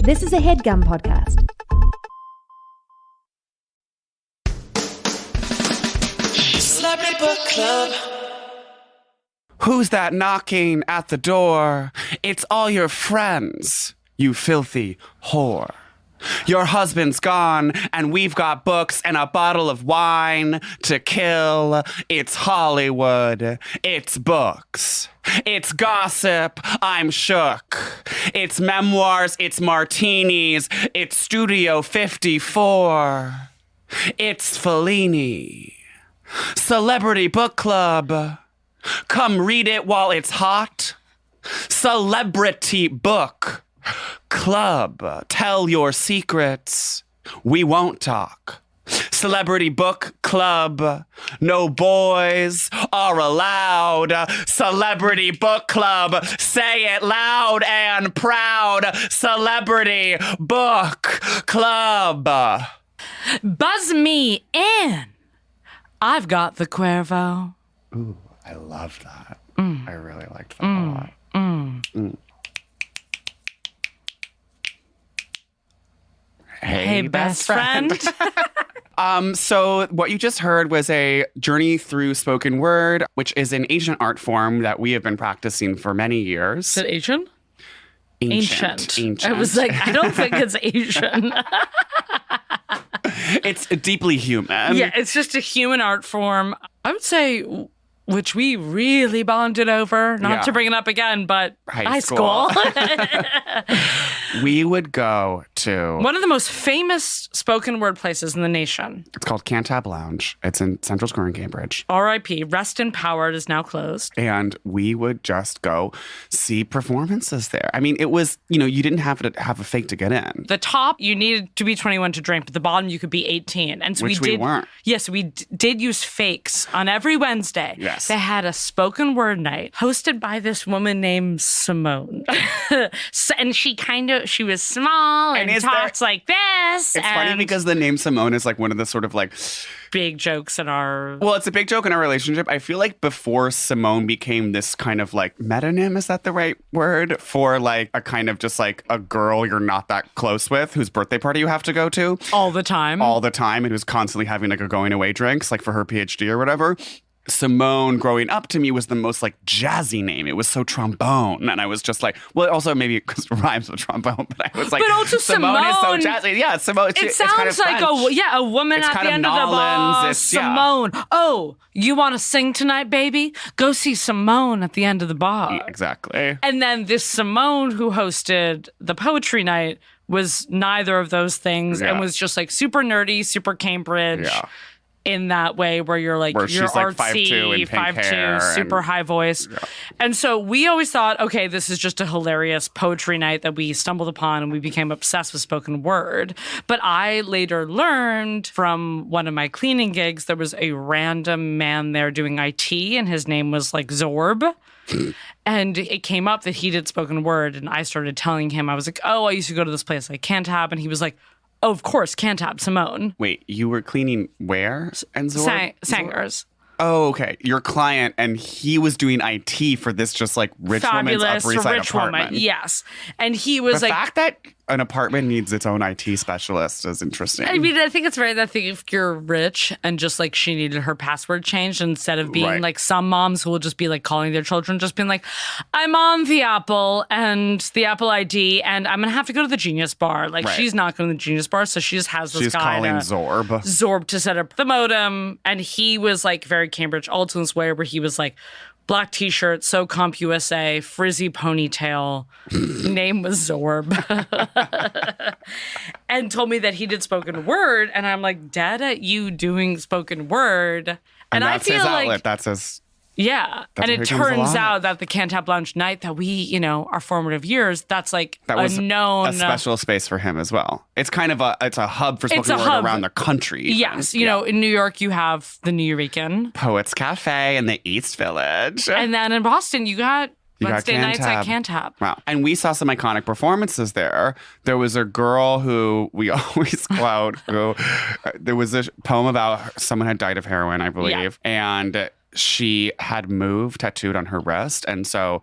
This is a HeadGum podcast. Celebrity Book Club. Who's that knocking at the door? It's all your friends, you filthy whore. Your husband's gone, and we've got books and a bottle of wine to kill. It's Hollywood. It's books. It's gossip. I'm shook. It's memoirs. It's martinis. It's Studio 54. It's Fellini. Celebrity Book Club. Come read it while it's hot. Celebrity Book Club. Tell your secrets. We won't talk. Celebrity Book Club. No boys are allowed. Celebrity Book Club. Say it loud and proud. Celebrity Book Club. Buzz me in. I've got the Cuervo. Ooh, I love that. I really liked that a lot. Hey, best friend. So what you just heard was a journey through spoken word, which is an ancient art form that we have been practicing for many years. Is it Asian? Ancient. I was like, I don't think it's Asian. It's deeply human. Yeah, it's just a human art form. I would say, which we really bonded over, not to bring it up again, but high school. We would go to one of the most famous spoken word places in the nation. It's called Cantab Lounge. It's in Central Square in Cambridge. R.I.P. Rest in Power. It is now closed. And we would just go see performances there. I mean, it was, you didn't have to have a fake to get in. The top, you needed to be 21 to drink, but the bottom, you could be 18. And so Which we weren't. Yes, we did use fakes on every Wednesday. Yes. They had a spoken word night hosted by this woman named Simone. And she was small and talks like this. It's funny because the name Simone is like one of the sort of like big jokes in our... Well, it's a big joke in our relationship. I feel like before Simone became this kind of like metonym, is that the right word? For like a kind of just like a girl you're not that close with whose birthday party you have to go to. All the time. And who's constantly having like a going away drinks, like for her PhD or whatever. Simone, growing up to me, was the most like jazzy name. It was so trombone. And I was just like, well, also maybe because it rhymes with trombone, but I was like, but also Simone is so jazzy. Yeah, Simone. It sounds kind of like a woman it's at the end of the ball. Simone. Yeah. Oh, you want to sing tonight, baby? Go see Simone at the end of the bar. Yeah, exactly. And then this Simone who hosted the poetry night was neither of those things and was just like super nerdy, super Cambridge. Yeah. In that way where you're like, you're she's like artsy, 5'2" and pink hair super high voice. Yeah. And so we always thought, okay, this is just a hilarious poetry night that we stumbled upon and we became obsessed with spoken word. But I later learned from one of my cleaning gigs, there was a random man there doing IT and his name was like Zorb. And it came up that he did spoken word and I started telling him, I was like, oh, I used to go to this place I can't have. And he was like, oh, of course, Cantab Simone. Wait, you were cleaning where? And Sangers. Oh, okay. Your client, and he was doing IT for this just like rich woman's Upper East Side apartment. Yes. And he was the like... The fact that an apartment needs its own IT specialist is interesting. I mean, I think it's that thing if you're rich and just like she needed her password changed instead of being like some moms who will just be like calling their children, just being like, I'm on the Apple and the Apple ID and I'm going to have to go to the Genius Bar. Like she's not going to the Genius Bar. So she just has this guy. She's calling Zorb to set up the modem. And he was like very Cambridge Alton's way where he was like, black t-shirt, so CompUSA, frizzy ponytail. Name was Zorb. And told me that he did spoken word. And I'm like, dead at you doing spoken word. And that's I feel his outlet. like... That's his... Yeah. And it turns out that the Cantab Lounge night that we, our formative years, that's like a special space for him as well. It's kind of it's a hub for spoken word around the country. Even. Yes. You know, in New York, you have the Nuyorican Poets Cafe in the East Village. And then in Boston, you got Wednesday nights at Cantab. Wow. And we saw some iconic performances there. There was a girl who we always quote, there was a poem about someone had died of heroin, I believe. Yeah. And she had Move tattooed on her wrist. And so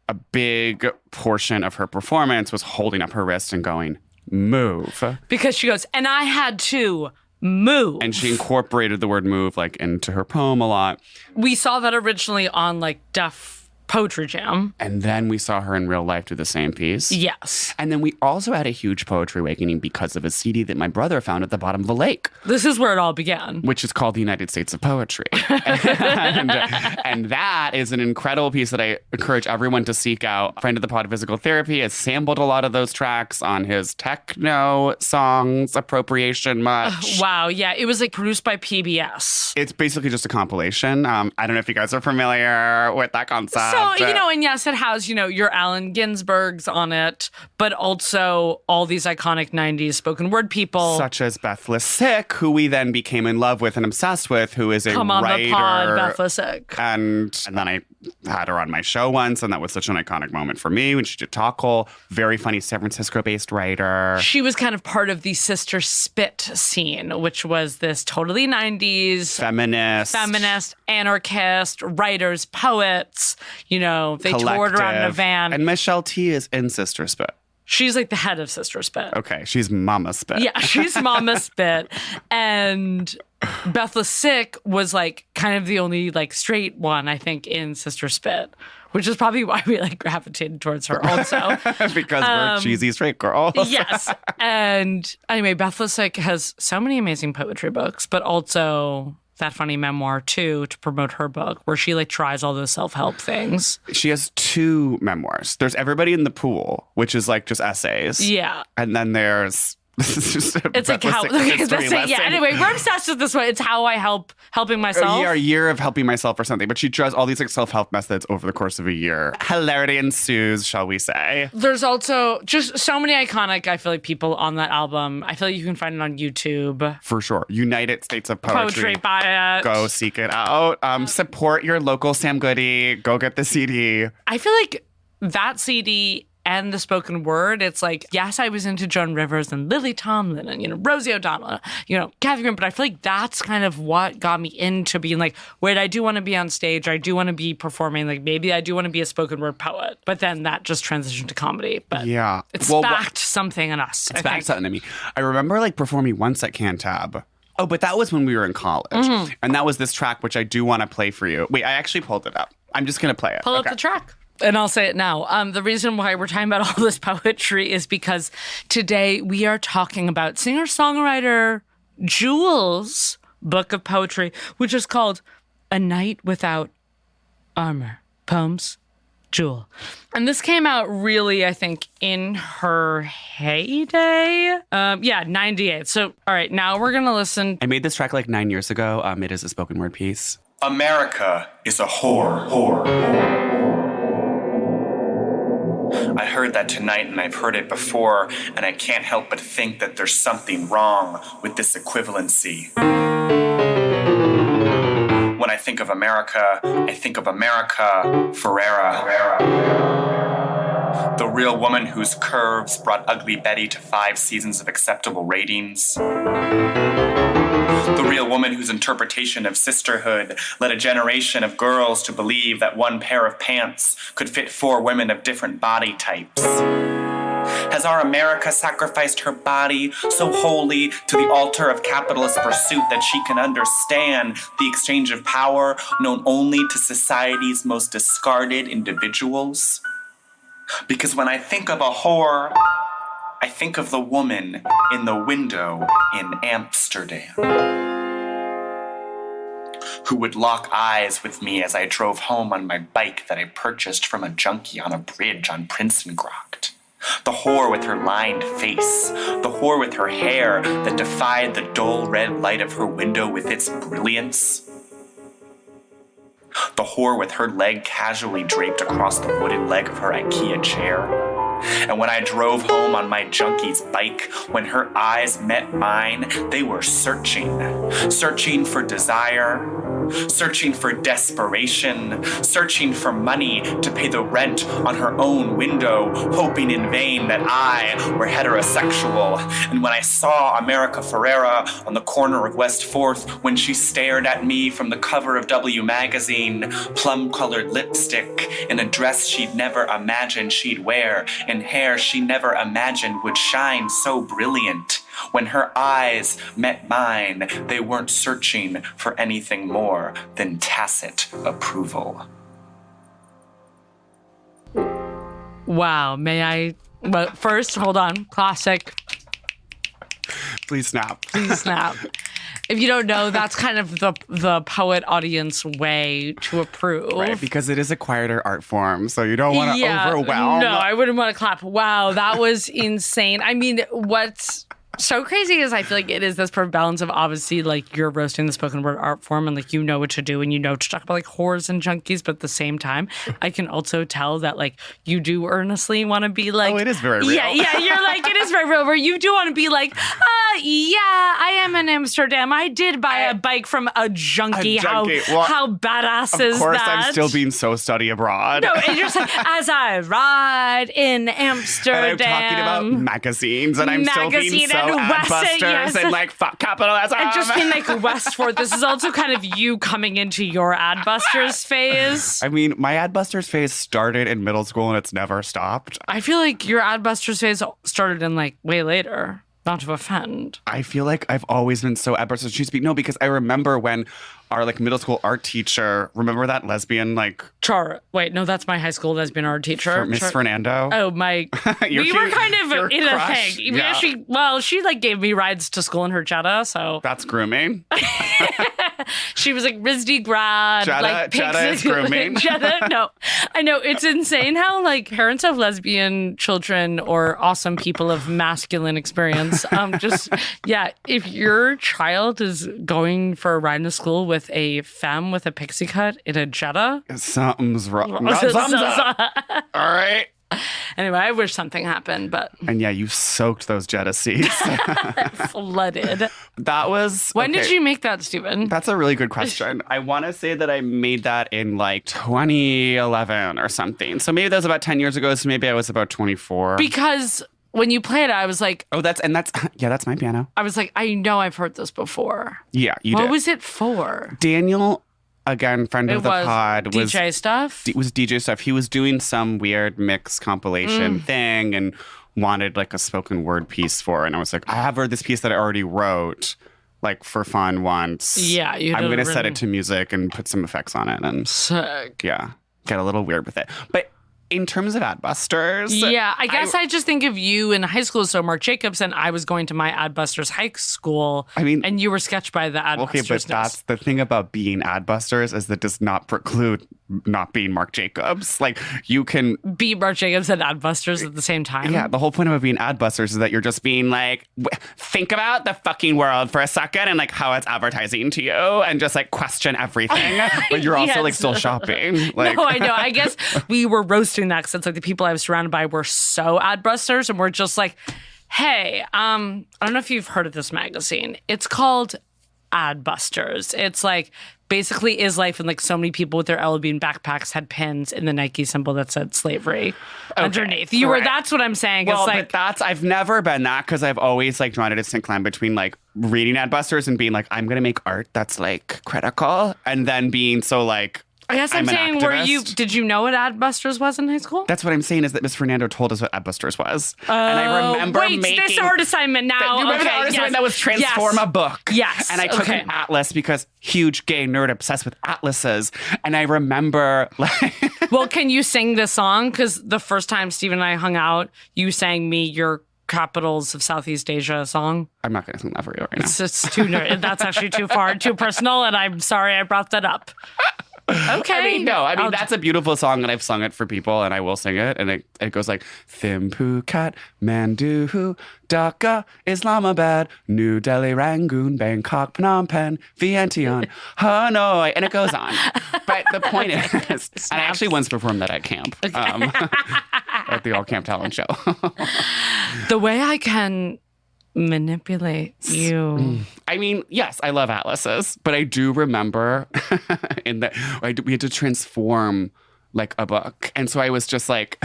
a big portion of her performance was holding up her wrist and going, move. Because she goes, and I had to move. And she incorporated the word move like into her poem a lot. We saw that originally on like Deaf Poetry Jam. And then we saw her in real life do the same piece. Yes. And then we also had a huge poetry awakening because of a CD that my brother found at the bottom of the lake. This is where it all began. Which is called the United States of Poetry. and that is an incredible piece that I encourage everyone to seek out. A friend of the pod, Physical Therapy, has sampled a lot of those tracks on his techno songs, Appropriation Much. Wow. Yeah. It was like produced by PBS. It's basically just a compilation. I don't know if you guys are familiar with that concept. So, and yes, it has, your Allen Ginsberg's on it, but also all these iconic 90s spoken word people. Such as Beth Lisick, who we then became in love with and obsessed with, who is a Come on writer. the pod, Beth Lisick. And then I had her on my show once, and that was such an iconic moment for me when she did Talkle. Very funny San Francisco-based writer. She was kind of part of the Sister Spit scene, which was this totally 90s feminist, anarchist, writers, poets. They toured around in a van. And Michelle T is in Sister Spit. She's like the head of Sister Spit. Okay, she's Mama Spit. Yeah, she's Mama Spit. And Beth Lisick was like kind of the only like straight one, I think, in Sister Spit, which is probably why we like gravitated towards her also. Because we're cheesy straight girls. Yes. And anyway, Beth Lisick has so many amazing poetry books, but also that funny memoir too, to promote her book, where she like tries all those self-help things. She has 2 memoirs. There's Everybody in the Pool, which is like just essays. Yeah. And then there's it's like how anyway, we're obsessed with this one. It's how I helping myself. A year of helping myself or something. But she tries all these like self-help methods over the course of a year. Hilarity ensues, shall we say. There's also just so many iconic, I feel like, people on that album. I feel like you can find it on YouTube. For sure. United States of Poetry. Buy it. Go seek it out. Support your local Sam Goody. Go get the CD. I feel like that CD and the spoken word, it's like, yes, I was into Joan Rivers and Lily Tomlin and, Rosie O'Donnell, Kathy Green, but I feel like that's kind of what got me into being like, wait, I do want to be on stage. I do want to be performing. Like, maybe I do want to be a spoken word poet. But then that just transitioned to comedy. But yeah, it sparked something in us. It sparked something in me. I remember like performing once at Cantab. Oh, but that was when we were in college. Mm-hmm. And that was this track, which I do want to play for you. Wait, I actually pulled it up. I'm just going to play it. Pull up the track. And I'll say it now. The reason why we're talking about all this poetry is because today we are talking about singer-songwriter Jewel's book of poetry, which is called A Night Without Armor. Poems, Jewel. And this came out really, I think, in her heyday. 98. So, all right, now we're going to listen. I made this track like 9 years ago. It is a spoken word piece. America is a whore. I heard that tonight and I've heard it before, and I can't help but think that there's something wrong with this equivalency. When I think of America Ferrera. The real woman whose curves brought Ugly Betty to 5 seasons of acceptable ratings. The real woman whose interpretation of sisterhood led a generation of girls to believe that one pair of pants could fit 4 women of different body types. Has our America sacrificed her body so wholly to the altar of capitalist pursuit that she can understand the exchange of power known only to society's most discarded individuals? Because when I think of a whore, I think of the woman in the window in Amsterdam, who would lock eyes with me as I drove home on my bike that I purchased from a junkie on a bridge on Prinsengracht. The whore with her lined face, the whore with her hair that defied the dull red light of her window with its brilliance. The whore with her leg casually draped across the wooden leg of her IKEA chair. And when I drove home on my junkie's bike, when her eyes met mine, they were searching for desire, searching for desperation, searching for money to pay the rent on her own window, hoping in vain that I were heterosexual. And when I saw America Ferrera on the corner of West 4th, when she stared at me from the cover of W magazine, plum-colored lipstick, in a dress she'd never imagined she'd wear, and hair she never imagined would shine so brilliant. When her eyes met mine, they weren't searching for anything more than tacit approval. Wow. May I? Well, first, hold on. Classic. Please snap. Please snap. If you don't know, that's kind of the poet audience way to approve. Right, because it is a quieter art form, so you don't want to overwhelm. No, I wouldn't want to clap. Wow, that was insane. I mean, what's so crazy is I feel like it is this perfect balance of obviously like you're roasting the spoken word art form and like you know what to do and you know to talk about like whores and junkies, but at the same time, I can also tell that like you do earnestly want to be like, oh, it is very real. Yeah, you're like, it is very real where you do want to be like, yeah, I am in Amsterdam. I did buy a bike from a junkie. How badass is that? Of course, I'm still being so study abroad. No, and you're just like, as I ride in Amsterdam. And I'm talking about magazines, and I'm still being so ad-busters and like fuck capitalism. And just being like Westford. This is also kind of you coming into your ad-busters phase. I mean, my ad-busters phase started in middle school and it's never stopped. I feel like your ad-busters phase started in like way later. Not to offend. I feel like I've always been so ad-busters. No, because I remember when our like middle school art teacher, remember that lesbian like wait, no, that's my high school lesbian art teacher. Miss Fernando. Oh my we were kind of in crush. A thing. Yeah. She like gave me rides to school in her Jetta, so that's grooming. She was like RISD grad. Jetta is grooming. Jetta, no. I know, it's insane how like parents of lesbian children or awesome people of masculine experience, if your child is going for a ride to school with a femme with a pixie cut in a Jetta, something's wrong. Something's up. All right. Anyway, I wish something happened, but... And yeah, you soaked those Jetta seats. Flooded. That was... When did you make that, Stephen? That's a really good question. I want to say that I made that in like 2011 or something. So maybe that was about 10 years ago. So maybe I was about 24. Because... when you played it, I was like... oh, that's my piano. I was like, I know I've heard this before. Yeah, you did. What was it for? Daniel, again, friend of the pod. Was DJ stuff? It was DJ stuff. He was doing some weird mix compilation thing and wanted like a spoken word piece for it. And I was like, I have heard this piece that I already wrote like for fun once. Yeah, you I'm going to set it to music and put some effects on it. And sick. Yeah, get a little weird with it. But... in terms of Adbusters, yeah, I guess I just think of you in high school. So Mark Jacobs and I was going to my Adbusters high school. I mean, and you were sketched by the Adbusters. Okay, but that's the thing about being Adbusters is that does not preclude not being Mark Jacobs. Like you can be Mark Jacobs and Adbusters at the same time. Yeah, the whole point of being Adbusters is that you're just being like, think about the fucking world for a second and like how it's advertising to you, and just like question everything. But you're also like still shopping. Like, no, I know. I guess we were roasting that because it's like the people I was surrounded by were so Adbusters, and we're just like, hey, I don't know if you've heard of this magazine. It's called Adbusters. It's like basically is life, and like so many people with their L Bean backpacks had pins in the Nike symbol that said slavery underneath. You were. That's what I'm saying. Well, it's like, but I've never been that because I've always like drawn a distinct line between like reading Adbusters and being like, I'm gonna make art that's like critical, and then being so like, I guess I'm saying, did you know what Adbusters was in high school? That's what I'm saying, is that Miss Fernando told us what Adbusters was. And I remember this art assignment now. You remember the art assignment that was transform a book? Yes. And I took an atlas because huge gay nerd obsessed with atlases. And I remember like... Well, can you sing this song? Because the first time Steve and I hung out, you sang me your Capitals of Southeast Asia song. I'm not going to sing that for you right now. It's too nerd. That's actually too far, too personal, and I'm sorry I brought that up. Okay. I mean, that's a beautiful song, and I've sung it for people, and I will sing it. And it goes like, Thimphu, Kathmandu, Dhaka, Islamabad, New Delhi, Rangoon, Bangkok, Phnom Penh, Vientiane, Hanoi. And it goes on. But the point is, and I actually once performed that at camp, at the All Camp Talent Show. The way I can manipulate you. I mean, yes, I love atlases, but I do remember we had to transform like a book. And so I was just like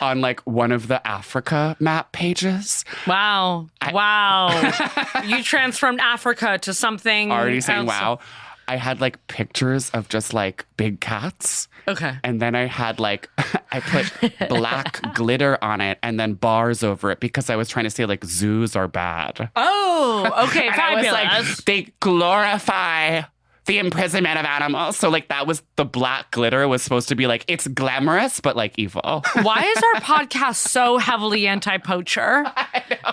on like one of the Africa map pages. Wow. You transformed Africa to something. Already saying else. wow. I had like pictures of just like big cats. Okay. And then I had like, I put black glitter on it and then bars over it because I was trying to say like zoos are bad. Oh, okay. And I was Fabulous. like, they glorify the imprisonment of animals. So like that was the black glitter was supposed to be like, it's glamorous, but like evil. Why is our podcast so heavily anti-poacher?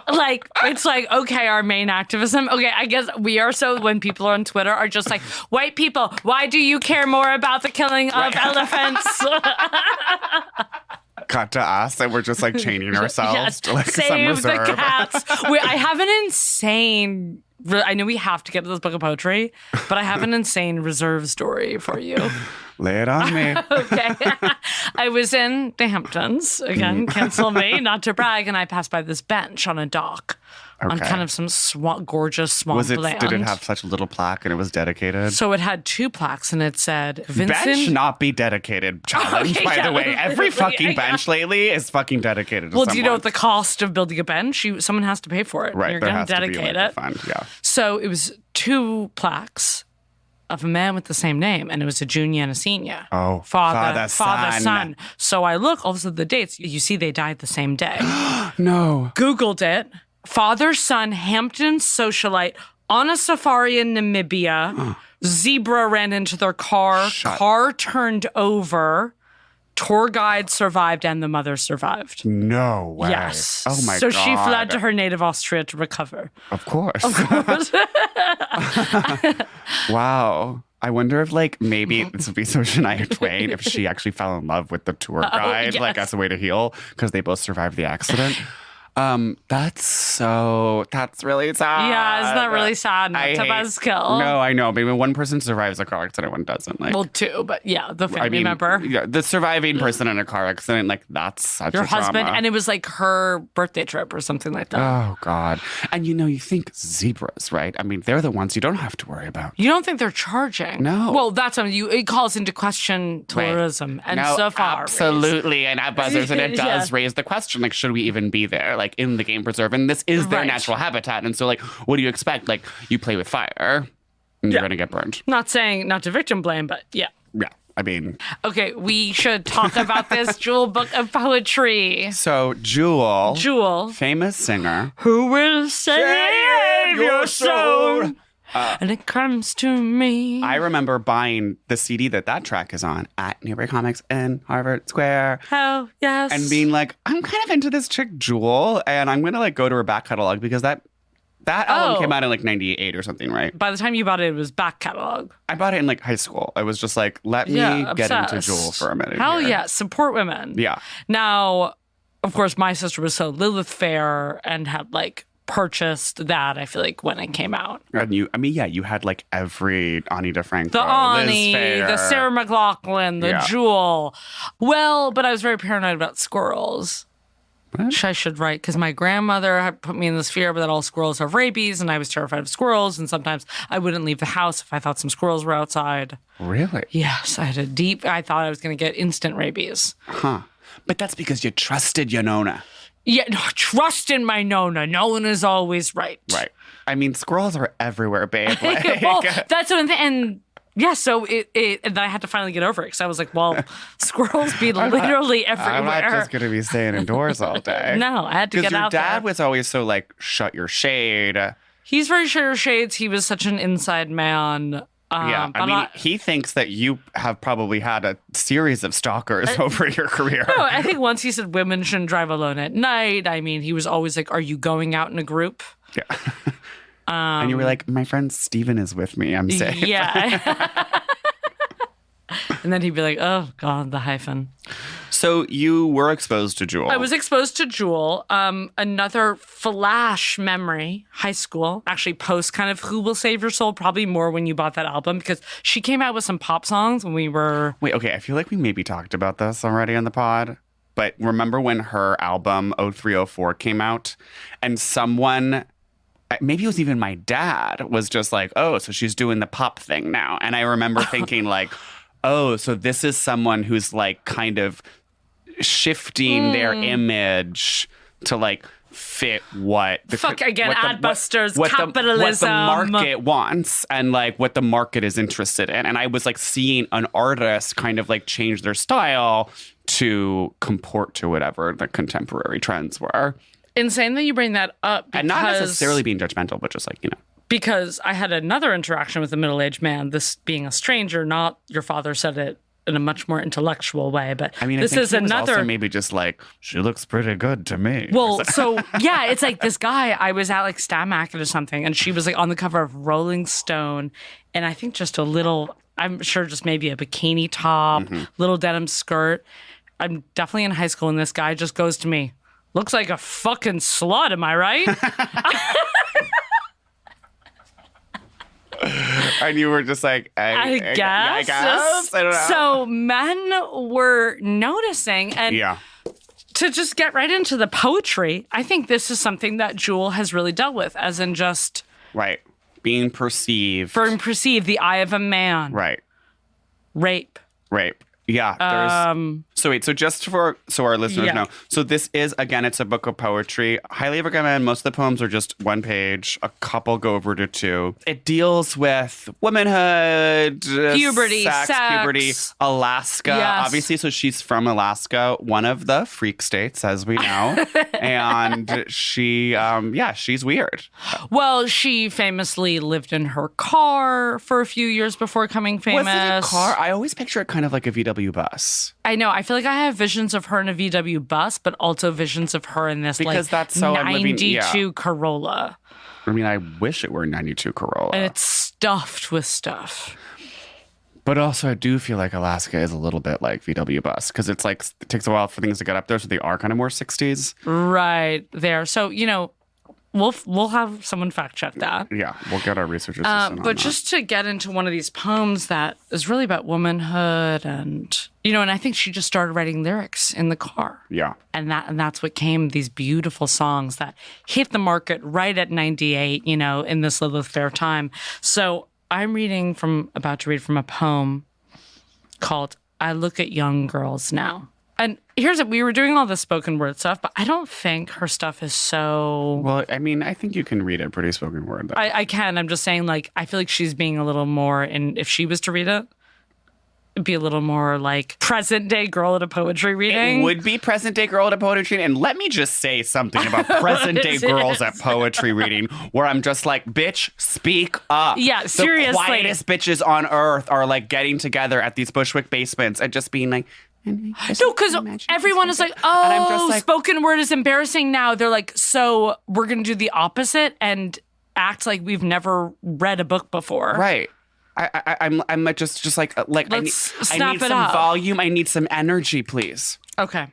Like, it's like, okay, our main activism. Okay, I guess we are so when people on Twitter are just like, white people, why do you care more about the killing of elephants? Cut to us and we're just like chaining ourselves Yes, to like some save the reserve. cats. I have an insane... I know we have to get to this book of poetry, but I have an insane reserve story for you. Lay it on me. Okay. I was in the Hamptons, again, cancel me, not to brag, and I passed by this bench on a dock on Okay. kind of some gorgeous swamp land. Did it have such a little plaque and it was dedicated? So it had 2 plaques, and it said, Vincent... Bench not be dedicated challenge, Okay, by yeah, the way. Every literally, fucking yeah. bench lately is fucking dedicated to Well, do you know someone. what the cost of building a bench? Someone has to pay for it. Right, You're there going has to to be dedicate like a it. fund, yeah. So it was 2 plaques of a man with the same name, and it was a junior and a senior. Oh, father, son. son. So I look, all of a sudden the dates, you see they died the same day. No. Googled it. Father, son, Hampton socialite on a safari in Namibia. Zebra ran into their car. Car turned over. Tour guide survived and the mother survived. No way. Yes. Oh my God. So she fled to her native Austria to recover. Of course. Wow. I wonder if like maybe this would be so Shania Twain if she actually fell in love with the tour guide like yes. as a way to heal because they both survived the accident. That's really sad. Yeah, isn't that really sad? Not to buzzkill. No, I know. Maybe one person survives a car accident, one doesn't. Like, Well, 2, but yeah, the family member. Yeah, the surviving person in a car accident, like that's such Your a trauma. husband, and it was like her birthday trip or something like that. Oh God! And you think zebras, right? I mean, they're the ones you don't have to worry about. You don't think they're charging? No. Well, that's something it calls into question tourism and No, safari. absolutely, and at buzzers, and it does Yeah. raise the question: like, should we even be there, like in the game preserve? And this is their Right. natural habitat, and so, like, what do you expect? Like, you play with fire, and you're gonna get burned. Not saying not to victim blame, but yeah. Yeah, I mean, Okay, we should talk about this Jewel book of poetry. so Jewel, famous singer. Who will save your soul? And it comes to me. I remember buying the CD that track is on at Newbury Comics in Harvard Square. Hell yes. And being like, I'm kind of into this chick Jewel, and I'm gonna like go to her back catalog because that album came out in like '98 or something, right? By the time you bought it, it was back catalog. I bought it in like high school. I was just like, let me get into Jewel for a minute. Hell here. yeah, support women. Yeah. Now, of course, my sister was so Lilith Fair and had like purchased that, I feel like, when it came out. And you had like every Ani DeFranco, The Ani, Liz Phair. the Sarah McLachlan, the Yeah. Jewel. Well, but I was very paranoid about squirrels. What? Which I should write, because my grandmother had put me in this fear that all squirrels have rabies, and I was terrified of squirrels, and sometimes I wouldn't leave the house if I thought some squirrels were outside. Really? Yes, I thought I was going to get instant rabies. Huh. But that's because you trusted your Nona. Yeah, no, trust in my Nona. Nona is always right. Right. I mean, squirrels are everywhere, babe. Like, Well, that's one thing. And yeah, so and I had to finally get over it because I was like, well, squirrels be literally everywhere. I'm not just going to be staying indoors all day. No, I had to get Because your out dad there. was always so like, shut your shade. He's very sure shades. He was such an inside man. Yeah, but I mean, he thinks that you have probably had a series of stalkers over your career. No, I think once he said women shouldn't drive alone at night. I mean, he was always like, are you going out in a group? Yeah. And you were like, my friend Steven is with me. I'm safe. Yeah. And then he'd be like, oh, God, the hyphen. So you were exposed to Jewel. I was exposed to Jewel. Another flash memory, high school, actually post kind of Who Will Save Your Soul, probably more when you bought that album, because she came out with some pop songs when we were... Wait, okay. I feel like we maybe talked about this already on the pod. but remember when her album 0304 came out and someone, maybe it was even my dad, was just like, oh, so she's doing the pop thing now. And I remember thinking like, oh, so this is someone who's like kind of shifting their image to like fit what the adbusters, what capitalism, the market wants and like what the market is interested in. And I was like seeing an artist kind of like change their style to comport to whatever the contemporary trends were. Insane that you bring that up, because, and not necessarily being judgmental, but just like, you know. Because I had another interaction with a middle-aged man, this being a stranger, not your father said it in a much more intellectual way, but I mean, this I think is he was another. Also maybe just like, she looks pretty good to me. Well, so yeah, it's like this guy. I was at like Stammacket or something, and she was like on the cover of Rolling Stone, and I think just a little. I'm sure just maybe a bikini top, little denim skirt. I'm definitely in high school, and this guy just goes to me, "Looks like a fucking slut, am I right?" And you were just like, I guess. I don't know. So men were noticing, and to just get right into the poetry, I think this is something that Jewel has really dealt with, as in just being perceived, the eye of a man, rape. Yeah, so just so our listeners know. So this is, again, it's a book of poetry. Highly recommend. Most of the poems are just one page. A couple go over to two. It deals with womanhood, puberty, sex. Puberty, Alaska. Yes. Obviously, so she's from Alaska, one of the freak states, as we know. And she, she's weird. Well, she famously lived in her car for a few years before becoming famous. Was it a car? I always picture it kind of like a VW bus. I know. I feel like I have visions of her in a VW bus, but also visions of her in this that's so 92 Corolla. I mean, I wish it were a 92 Corolla. And it's stuffed with stuff. But also, I do feel like Alaska is a little bit like VW bus because it's like it takes a while for things to get up there, so they are kind of more 60s. Right there. So, you know, we'll have someone fact check that. Yeah, we'll get our research assistant on but that. just to get into one of these poems that is really about womanhood and, you know, and I think she just started writing lyrics in the car. Yeah. And that's what came, these beautiful songs that hit the market right at 98, you know, in this Lilith Fair time. So I'm about to read from a poem called I Look at Young Girls Now. And we were doing all this spoken word stuff, but I don't think her stuff is so... Well, I mean, I think you can read it pretty spoken word. Though. I can. I'm just saying, like, I feel like she's being a little more, and if she was to read it, it'd be a little more like present-day girl at a poetry reading. It would be present-day girl at a poetry reading. And let me just say something about present-day girls at poetry reading, where I'm just like, bitch, speak up. Yeah, seriously. The quietest bitches on earth are, like, getting together at these Bushwick basements and just being like... No, because everyone is like, spoken word is embarrassing now. They're like, so we're going to do the opposite and act like we've never read a book before. Right. I'm just like I need some volume. I need some energy, please. Okay.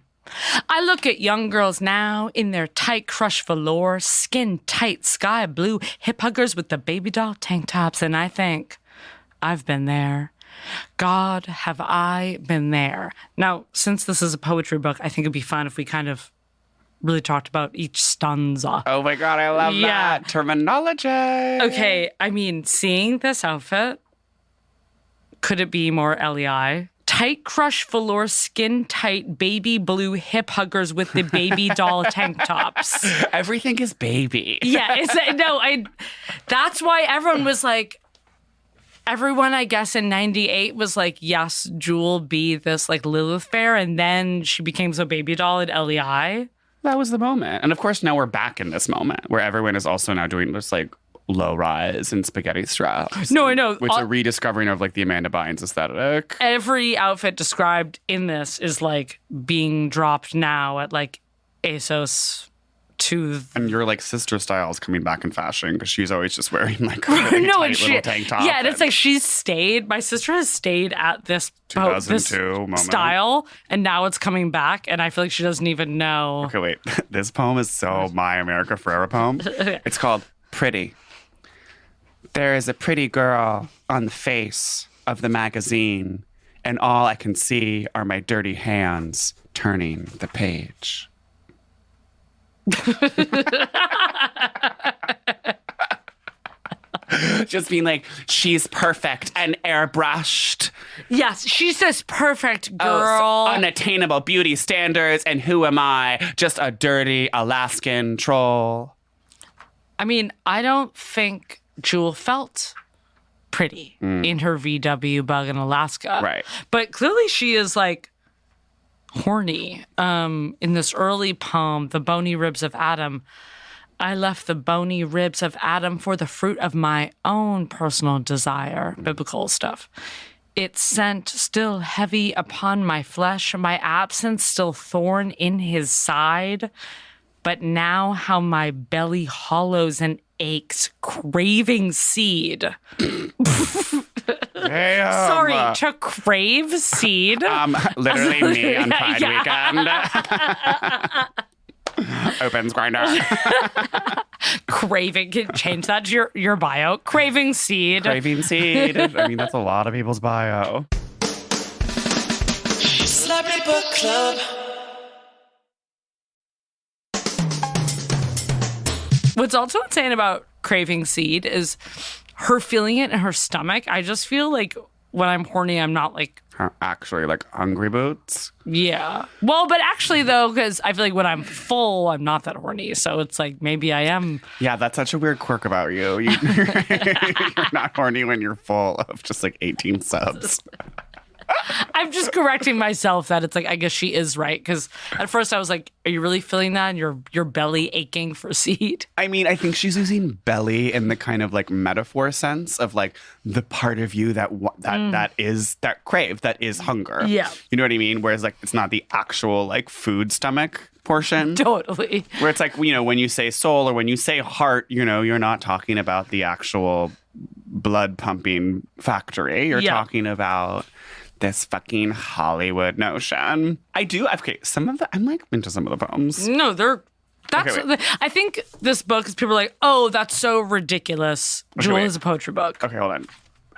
I look at young girls now in their tight crush velour, skin tight sky blue, hip huggers with the baby doll tank tops, and I think, I've been there. God, have I been there. Now, since this is a poetry book, I think it'd be fun if we kind of really talked about each stanza. Oh my God, I love that terminology. Okay, I mean, seeing this outfit, could it be more LEI? Tight crush velour, skin tight, baby blue hip huggers with the baby doll tank tops. Everything is baby. Yeah, that's why everyone was like, everyone, I guess, in 98 was like, yes, Jewel be this like Lilith Fair. And then she became so baby doll at LEI. That was the moment. And of course, now we're back in this moment where everyone is also now doing this like low rise and spaghetti straps. No, I know. Which is a rediscovering of like the Amanda Bynes aesthetic. Every outfit described in this is like being dropped now at like ASOS. And your like sister style is coming back in fashion because she's always just wearing like a really tight little tank top. Yeah, and it's like my sister has stayed at this 2002 moment. Style, and now it's coming back, and I feel like she doesn't even know. Okay, wait. This poem is so my America Ferrera poem. It's called Pretty. There is a pretty girl on the face of the magazine, and all I can see are my dirty hands turning the page. Just being like, she's perfect and airbrushed. Yes, she's this perfect girl. Oh, so unattainable beauty standards. And who am I? Just a dirty Alaskan troll. I mean, I don't think Jewel felt pretty in her VW bug in Alaska. Right. But clearly she is like horny. In this early poem, The Bony Ribs of Adam, I left the bony ribs of Adam for the fruit of my own personal desire. Biblical stuff. It sent still heavy upon my flesh, my absence still thorn in his side. But now how my belly hollows and aches, craving seed. Sorry, to crave seed? Literally me on Pride Weekend. Opens Grinder. Craving, can change that to your bio. Craving seed. Craving seed. I mean, that's a lot of people's bio. Celebrity Book Club. What's also insane about craving seed is her feeling it in her stomach. I just feel like when I'm horny, I'm not like... Actually, like Hungry Boots. Yeah. Well, but actually, though, because I feel like when I'm full, I'm not that horny. So it's like maybe I am. Yeah, that's such a weird quirk about you. You're not horny when you're full of just like 18 subs. I'm just correcting myself that it's like, I guess she is right. Because at first I was like, are you really feeling that? And your belly aching for seed? I mean, I think she's using belly in the kind of like metaphor sense of like the part of you that crave, that is hunger. Yeah. You know what I mean? Whereas like it's not the actual like food stomach portion. Totally. Where it's like, you know, when you say soul or when you say heart, you know, you're not talking about the actual blood pumping factory. You're talking about this fucking Hollywood notion. Some of the, I'm like into some of the poems. No, I think this book is people are like, oh, that's so ridiculous. Jewel is a poetry book. Okay, hold on.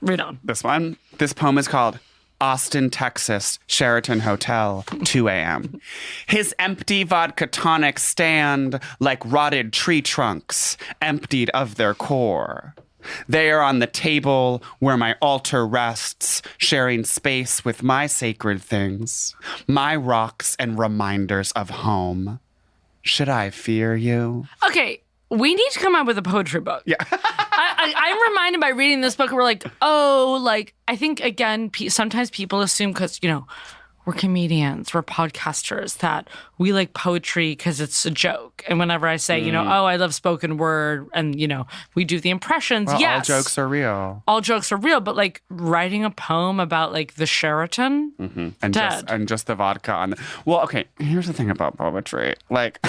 Read on. This one. This poem is called Austin, Texas, Sheraton Hotel, 2 a.m. His empty vodka tonics stand like rotted tree trunks, emptied of their core. They are on the table where my altar rests, sharing space with my sacred things, my rocks and reminders of home. Should I fear you? Okay, we need to come up with a poetry book. Yeah. I'm reminded by reading this book, we're like, oh, like, I think, again, sometimes people assume because, you know, we're comedians, we're podcasters, that we like poetry because it's a joke. And whenever I say, you know, oh, I love spoken word, and, you know, we do the impressions, Well, yes. all jokes are real. All jokes are real, but like writing a poem about like the Sheraton, And just the vodka on the... Well, okay, here's the thing about poetry. Like,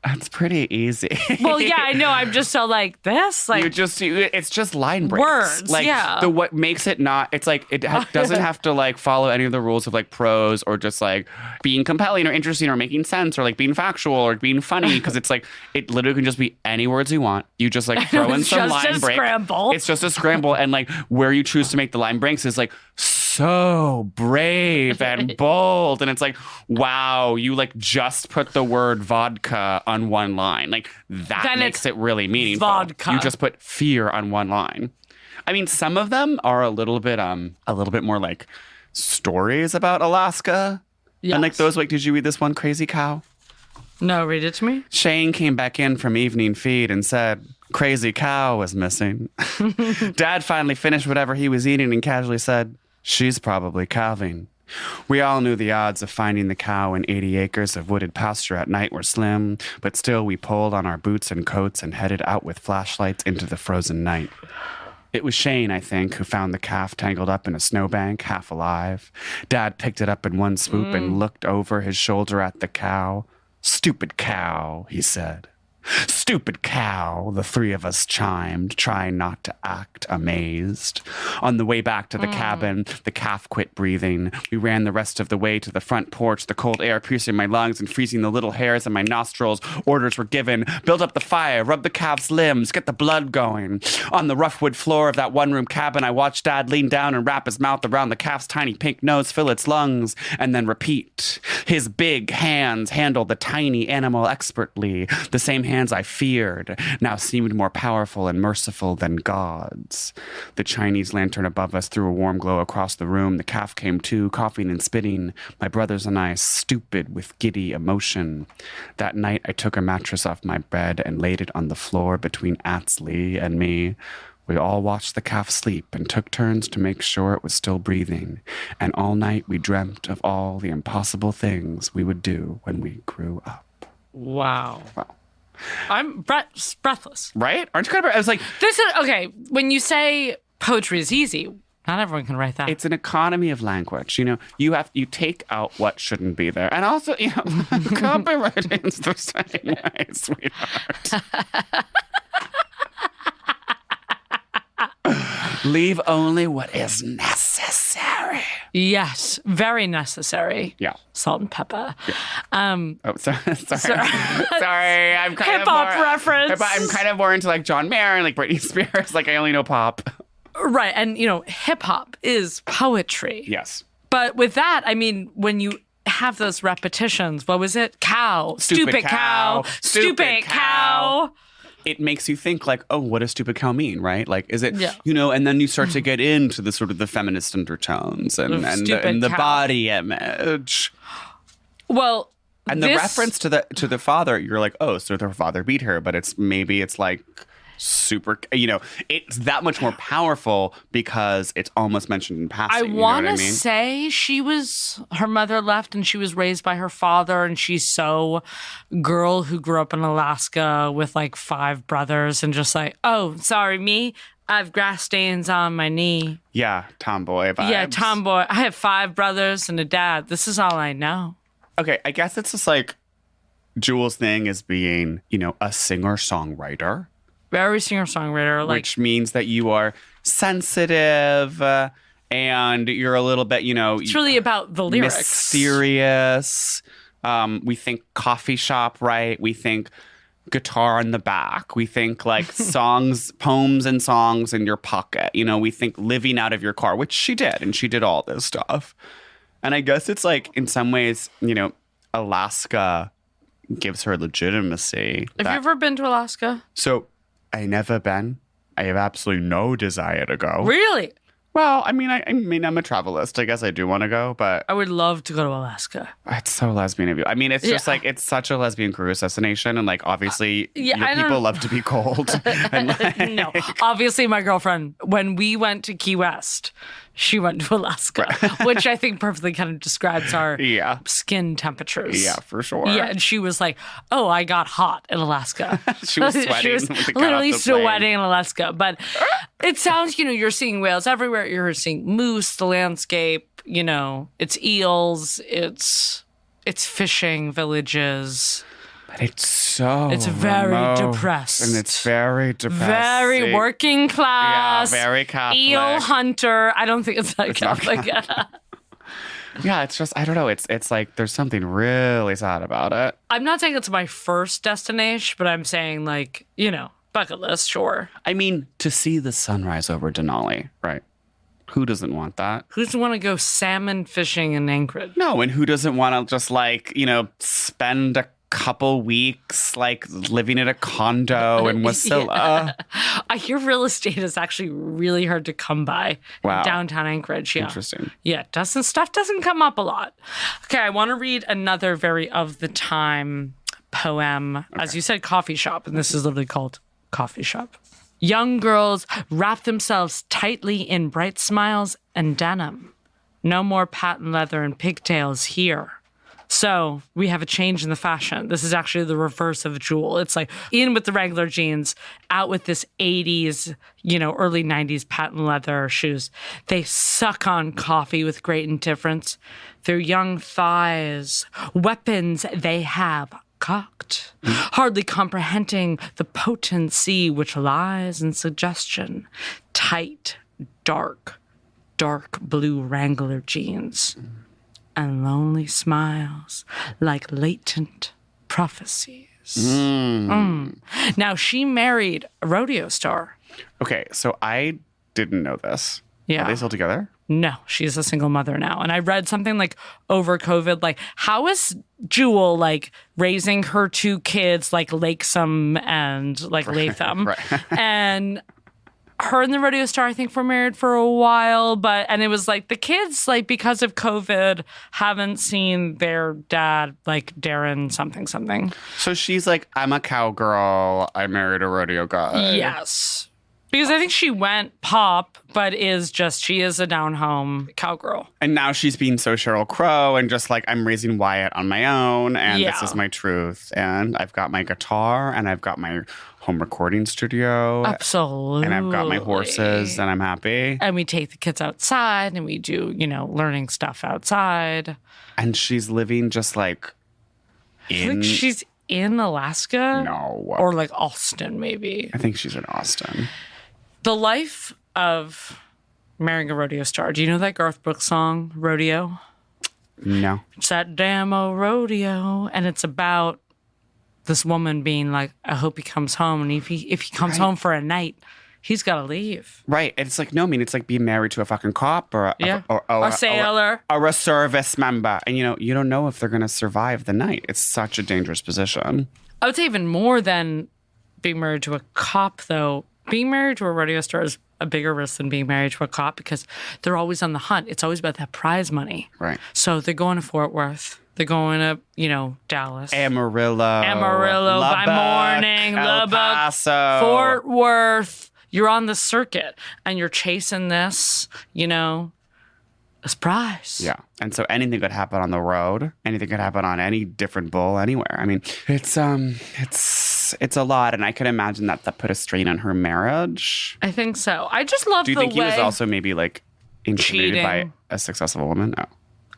it's pretty easy. Well, yeah, I know. I'm just so like this. Like, it's just line breaks. Words, like, yeah. What makes it not... It's like, doesn't have to like follow any of the rules of like prose or just like being compelling or interesting or making sense or like being factual or being funny, because it's like, it literally can just be any words you want. You just like throw in some line break. Scramble. It's just a scramble. And like where you choose to make the line breaks is like so brave and bold. And it's like, wow, you like just put the word vodka on one line. Like that Then makes it really meaningful. vodka. You just put fear on one line. I mean, some of them are a little bit more like stories about Alaska. Yes. And like those, like, did you read this one, Crazy Cow? No, read it to me. Shane came back in from evening feed and said, Crazy Cow was missing. Dad finally finished whatever he was eating and casually said, she's probably calving. We all knew the odds of finding the cow in 80 acres of wooded pasture at night were slim, but still we pulled on our boots and coats and headed out with flashlights into the frozen night. It was Shane, I think, who found the calf tangled up in a snowbank, half alive. Dad picked it up in one swoop and looked over his shoulder at the cow. Stupid cow, he said. Stupid cow, the three of us chimed, trying not to act amazed. On the way back to the cabin, the calf quit breathing. We ran the rest of the way to the front porch, the cold air piercing my lungs and freezing the little hairs in my nostrils. Orders were given. Build up the fire, rub the calf's limbs, get the blood going. On the rough wood floor of that one-room cabin, I watched Dad lean down and wrap his mouth around the calf's tiny pink nose, fill its lungs, and then repeat. His big hands handled the tiny animal expertly. The same hands I feared now seemed more powerful and merciful than God's. The Chinese lantern above us threw a warm glow across the room. The calf came to, coughing and spitting. My brothers and I, stupid with giddy emotion. That night, I took a mattress off my bed and laid it on the floor between Atsley and me. We all watched the calf sleep and took turns to make sure it was still breathing. And all night, we dreamt of all the impossible things we would do when we grew up. Wow. I'm breathless. Right? Aren't you kind of? I was like, this is okay. When you say poetry is easy, not everyone can write that. it's an economy of language. You take out what shouldn't be there, and also, copywriting's the same way, sweetheart. Leave only what is necessary. Yes, very necessary. Yeah. Salt and pepper. Yeah. Sorry. I'm kind Hip-hop of more, reference. I'm kind of more into like John Mayer and like Britney Spears. Like I only know pop. Right, and hip hop is poetry. Yes. But with that, I mean, when you have those repetitions, what was it? Cow. Stupid cow. cow. Stupid cow. It makes you think like, oh, what does stupid cow mean, right? Like, is it, Yeah. and then you start to get into the sort of the feminist undertones and Stupid the cow. body image. Well, And the reference to the father, you're like, oh, so their father beat her, but it's like super, it's that much more powerful because it's almost mentioned in passing. I you know want what I to mean? say her mother left and she was raised by her father, and she's so girl who grew up in Alaska with like 5 brothers and just like, oh, sorry, me. I have grass stains on my knee. Yeah, tomboy vibes. Yeah, tomboy. I have 5 brothers and a dad. This is all I know. Okay, I guess it's just like Jewel's thing is being, a singer-songwriter. Very singer-songwriter. Like, Which means that you are sensitive and you're a little bit, it's really about the lyrics. Mysterious. We think coffee shop, right? We think guitar in the back. We think like poems and songs in your pocket. We think living out of your car, which she did. And she did all this stuff. And I guess it's like, in some ways, Alaska gives her legitimacy. Have you ever been to Alaska? So I never been. I have absolutely no desire to go. Really? Well, I mean, I'm a travelist. I guess I do want to go, but I would love to go to Alaska. it's so lesbian of you. I mean, it's just like, it's such a lesbian cruise destination. And like, obviously, people love to be cold. And like, No, obviously my girlfriend, when we went to Key West, she went to Alaska, which I think perfectly kind of describes our skin temperatures. Yeah, for sure. Yeah, and she was like, oh, I got hot in Alaska. She was sweating. She was when we got literally off the plane. sweating in Alaska. But it sounds, you're seeing whales everywhere. You're seeing moose, the landscape, it's eels, it's fishing villages. But it's very remote, depressed. and it's very depressed. Very working class. Yeah, very Catholic. Eel hunter. I don't think it's that Catholic. Yeah, it's just, I don't know. It's like there's something really sad about it. I'm not saying it's my first destination, but I'm saying like, bucket list, sure. I mean, to see the sunrise over Denali, right? Who doesn't want that? Who doesn't want to go salmon fishing in Anchorage? No, and who doesn't want to just like, spend a couple weeks like living in a condo in Wasilla? I hear real estate is actually really hard to come by in downtown Anchorage. Yeah. Interesting. Yeah, stuff doesn't come up a lot. Okay, I want to read another very of the time poem. Okay. As you said, coffee shop, and this is literally called Coffee Shop. Young girls wrap themselves tightly in bright smiles and denim. No more patent leather and pigtails here. So we have a change in the fashion. This is actually the reverse of Jewel. It's like in with the regular jeans, out with this 80s, early 90s patent leather shoes. They suck on coffee with great indifference. Their young thighs, weapons they have cocked, hardly comprehending the potency which lies in suggestion. Tight, dark blue Wrangler jeans, and lonely smiles like latent prophecies. Now, she married a rodeo star. Okay, so I didn't know this. Yeah. Are they still together? No, she's a single mother now. And I read something like over COVID, like, how is Jewel like raising her 2 kids, like Lakesome and like Latham? Right. And her and the rodeo star, I think, were married for a while, and it was like the kids, like, because of COVID, haven't seen their dad, like Darren something. So she's like, I'm a cowgirl. I married a rodeo guy. Yes. Because I think she went pop, but she is a down-home cowgirl. And now she's being so Sheryl Crow and just like, I'm raising Wyatt on my own, and this is my truth. And I've got my guitar, and I've got my home recording studio. Absolutely. And I've got my horses, and I'm happy. And we take the kids outside, and we do, learning stuff outside. And she's living just like I think she's in Alaska? No. Or like Austin, maybe. I think she's in Austin. The life of marrying a rodeo star. Do you know that Garth Brooks song, Rodeo? No. It's that damn old rodeo. And it's about this woman being like, I hope he comes home. And if he comes home for a night, he's got to leave. Right. It's like, no, I mean, it's like being married to a fucking cop or a sailor. Or a service member. And, you don't know if they're going to survive the night. It's such a dangerous position. I would say even more than being married to a cop, though. Being married to a rodeo star is a bigger risk than being married to a cop because they're always on the hunt. It's always about that prize money. Right. So they're going to Fort Worth. They're going to, Dallas. Amarillo by morning. El Lubbock. Paso. Fort Worth. You're on the circuit and you're chasing this, a prize. Yeah. And so anything could happen on the road. Anything could happen on any different bull anywhere. I mean, it's a lot. And I could imagine that put a strain on her marriage. I think so. I just love the way... Do you think he was also maybe like intimidated by a successful woman? No.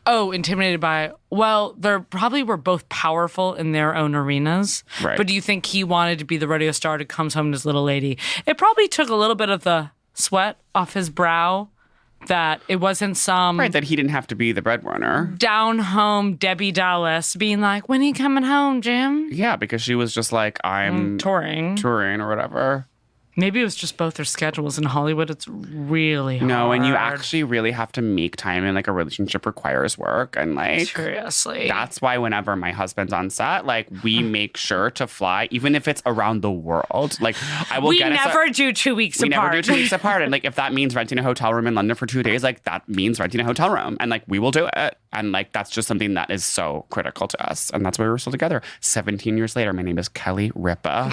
Oh, intimidated by... Well, they probably were both powerful in their own arenas. Right. But do you think he wanted to be the rodeo star who comes home to his little lady? It probably took a little bit of the sweat off his brow. That it wasn't some... Right, that he didn't have to be the breadwinner. Down home Debbie Dallas being like, when are you coming home, Jim? Yeah, because she was just like, I'm touring or whatever. Maybe it was just both their schedules. In Hollywood, it's really hard. No, and you actually really have to make time, and like a relationship requires work. And like, seriously. That's why whenever my husband's on set, like we make sure to fly, even if it's around the world. Like I will we never do 2 weeks apart. We never do 2 weeks apart. And like if that means renting a hotel room in London for 2 days, like that means renting a hotel room. And like we will do it. And like that's just something that is so critical to us. And that's why we're still together. 17 years later, my name is Kelly Ripa.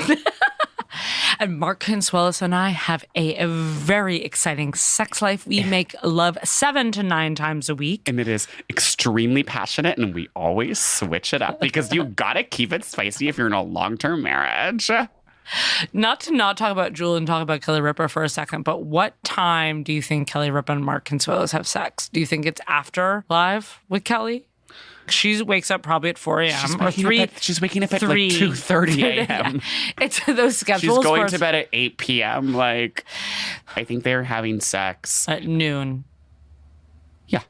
And Mark Consuelos and I have a very exciting sex life. We make love 7 to 9 times a week. And it is extremely passionate, and we always switch it up because you gotta keep it spicy if you're in a long-term marriage. Not to not talk about Jewel and talk about Kelly Ripa for a second, but what time do you think Kelly Ripa and Mark Consuelos have sex? Do you think it's after live with Kelly? She wakes up probably at 4 a.m. or 3. She's waking up at like 2:30 a.m. It's those schedules. She's going to bed at 8 p.m. Like, I think they're having sex at noon. Yeah.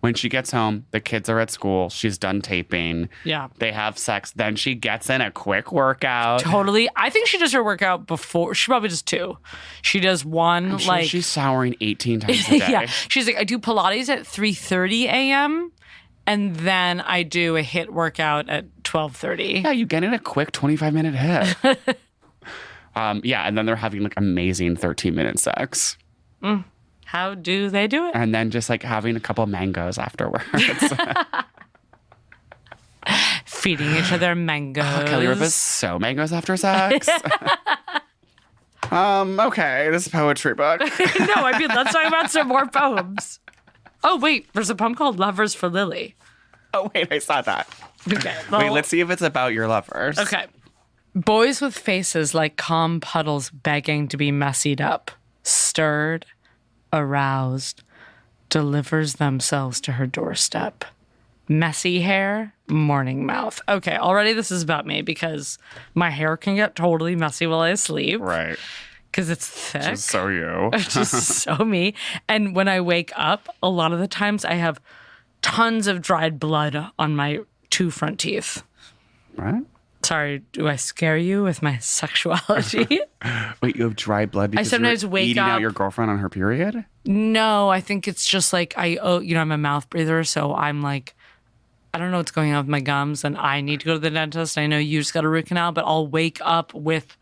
When she gets home, the kids are at school. She's done taping. Yeah. They have sex. Then she gets in a quick workout. Totally. I think she does her workout before. She probably does 2. She does one. I'm sure she's showering 18 times a day. Yeah. She's like, I do Pilates at 3:30 a.m. And then I do a HIIT workout at 12:30. Yeah, you get in a quick 25-minute HIIT. Yeah, and then they're having like amazing 13-minute sex. How do they do it? And then just like having a couple mangoes afterwards. Feeding each other mangoes. Oh, Kelly Ripa's so mangoes after sex. Okay, this is a poetry book. No, I mean, let's talk about some more poems. Oh, wait, there's a poem called Lovers for Lily. Oh, wait, I saw that. Okay. Well, wait, let's see if it's about your lovers. Okay. Boys with faces like calm puddles begging to be messied up, stirred, aroused, delivers themselves to her doorstep. messy hair, morning mouth. Okay, already this is about me because my hair can get totally messy while I sleep. Right. Because it's thick. Just so you. Just so me. And when I wake up, a lot of the times I have tons of dried blood on my 2 front teeth. What? Sorry, do I scare you with my sexuality? Wait, you have dry blood because sometimes you're wake eating up- out your girlfriend on her period? No, I think it's just like I'm a mouth breather, so I'm like, I don't know what's going on with my gums, and I need to go to the dentist. I know you just got a root canal, but I'll wake up with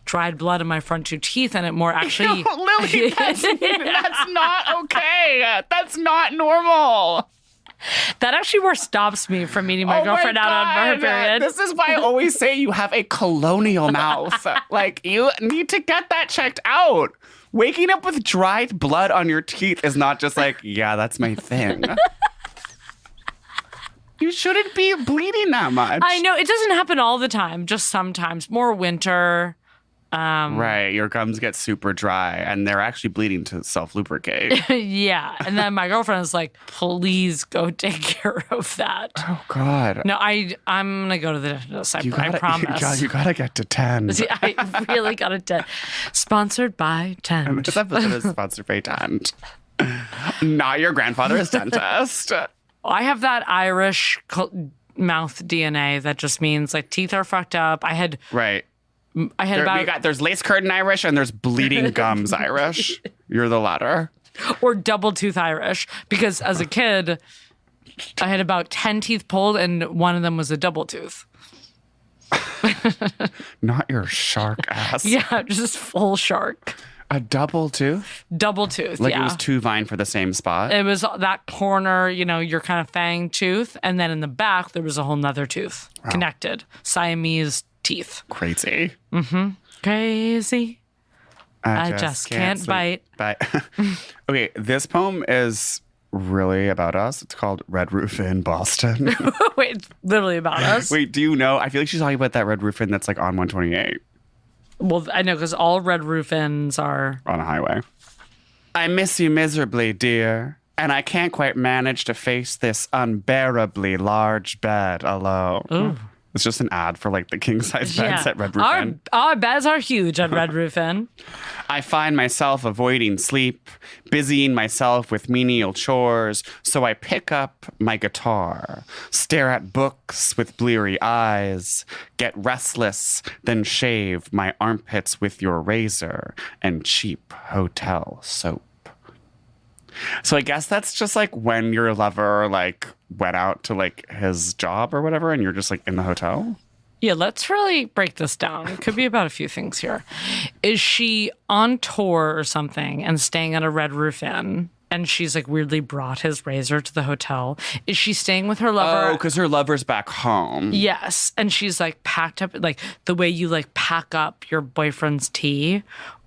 dried blood in my front 2 teeth, and it more actually. Lily, that's not okay. That's not normal. That actually more stops me from meeting my girlfriend out on her period. This is why I always say you have a colonial mouth. Like, you need to get that checked out. Waking up with dried blood on your teeth is not just like, yeah, that's my thing. You shouldn't be bleeding that much. I know it doesn't happen all the time, just sometimes. More winter. Right, your gums get super dry and they're actually bleeding to self-lubricate. Yeah. And then my girlfriend is like, please go take care of that. Oh, God. No, I'm going to go to the dentist. I promise. You gotta get to 10. See, I really got it done. Sponsored by Tent. This episode is sponsored by Tent. Not your grandfather's dentist. I have that Irish mouth DNA that just means like teeth are fucked up. Right. There's there's lace curtain Irish and there's bleeding gums Irish. You're the latter. or double tooth Irish because as a kid, I had about 10 teeth pulled and one of them was a double tooth. Not your shark ass. Yeah, just full shark. A double tooth? Double tooth, Like yeah. it was 2 vying for the same spot? It was that corner, your kind of fang tooth. And then in the back, there was a whole nother tooth connected. Siamese teeth. Crazy. Crazy. I just can't sleep. bite. Okay, this poem is really about us. It's called Red Roof in Boston. Wait, it's literally about us. Wait, do you know? I feel like she's talking about that red roof inn that's like on 128 Well, I know because all red roof inns are. on a highway. I miss you miserably, dear, and I can't quite manage to face this unbearably large bed alone. Ooh. It's just an ad for like the king size beds at Red Roof Inn. Our beds are huge at Red Roof Inn. I find myself avoiding sleep, busying myself with menial chores, so I pick up my guitar, stare at books with bleary eyes, get restless, then shave my armpits with your razor and cheap hotel soap. So I guess that's just like when your lover like went out to like his job or whatever and you're just like in the hotel. Yeah, let's really break this down. It could be about a few things here. Is she on tour or something and staying at a Red Roof Inn and she's like weirdly brought his razor to the hotel? Is she staying with her lover? Oh, because her lover's back home. Yes. And she's like packed up like the way you like pack up your boyfriend's tea?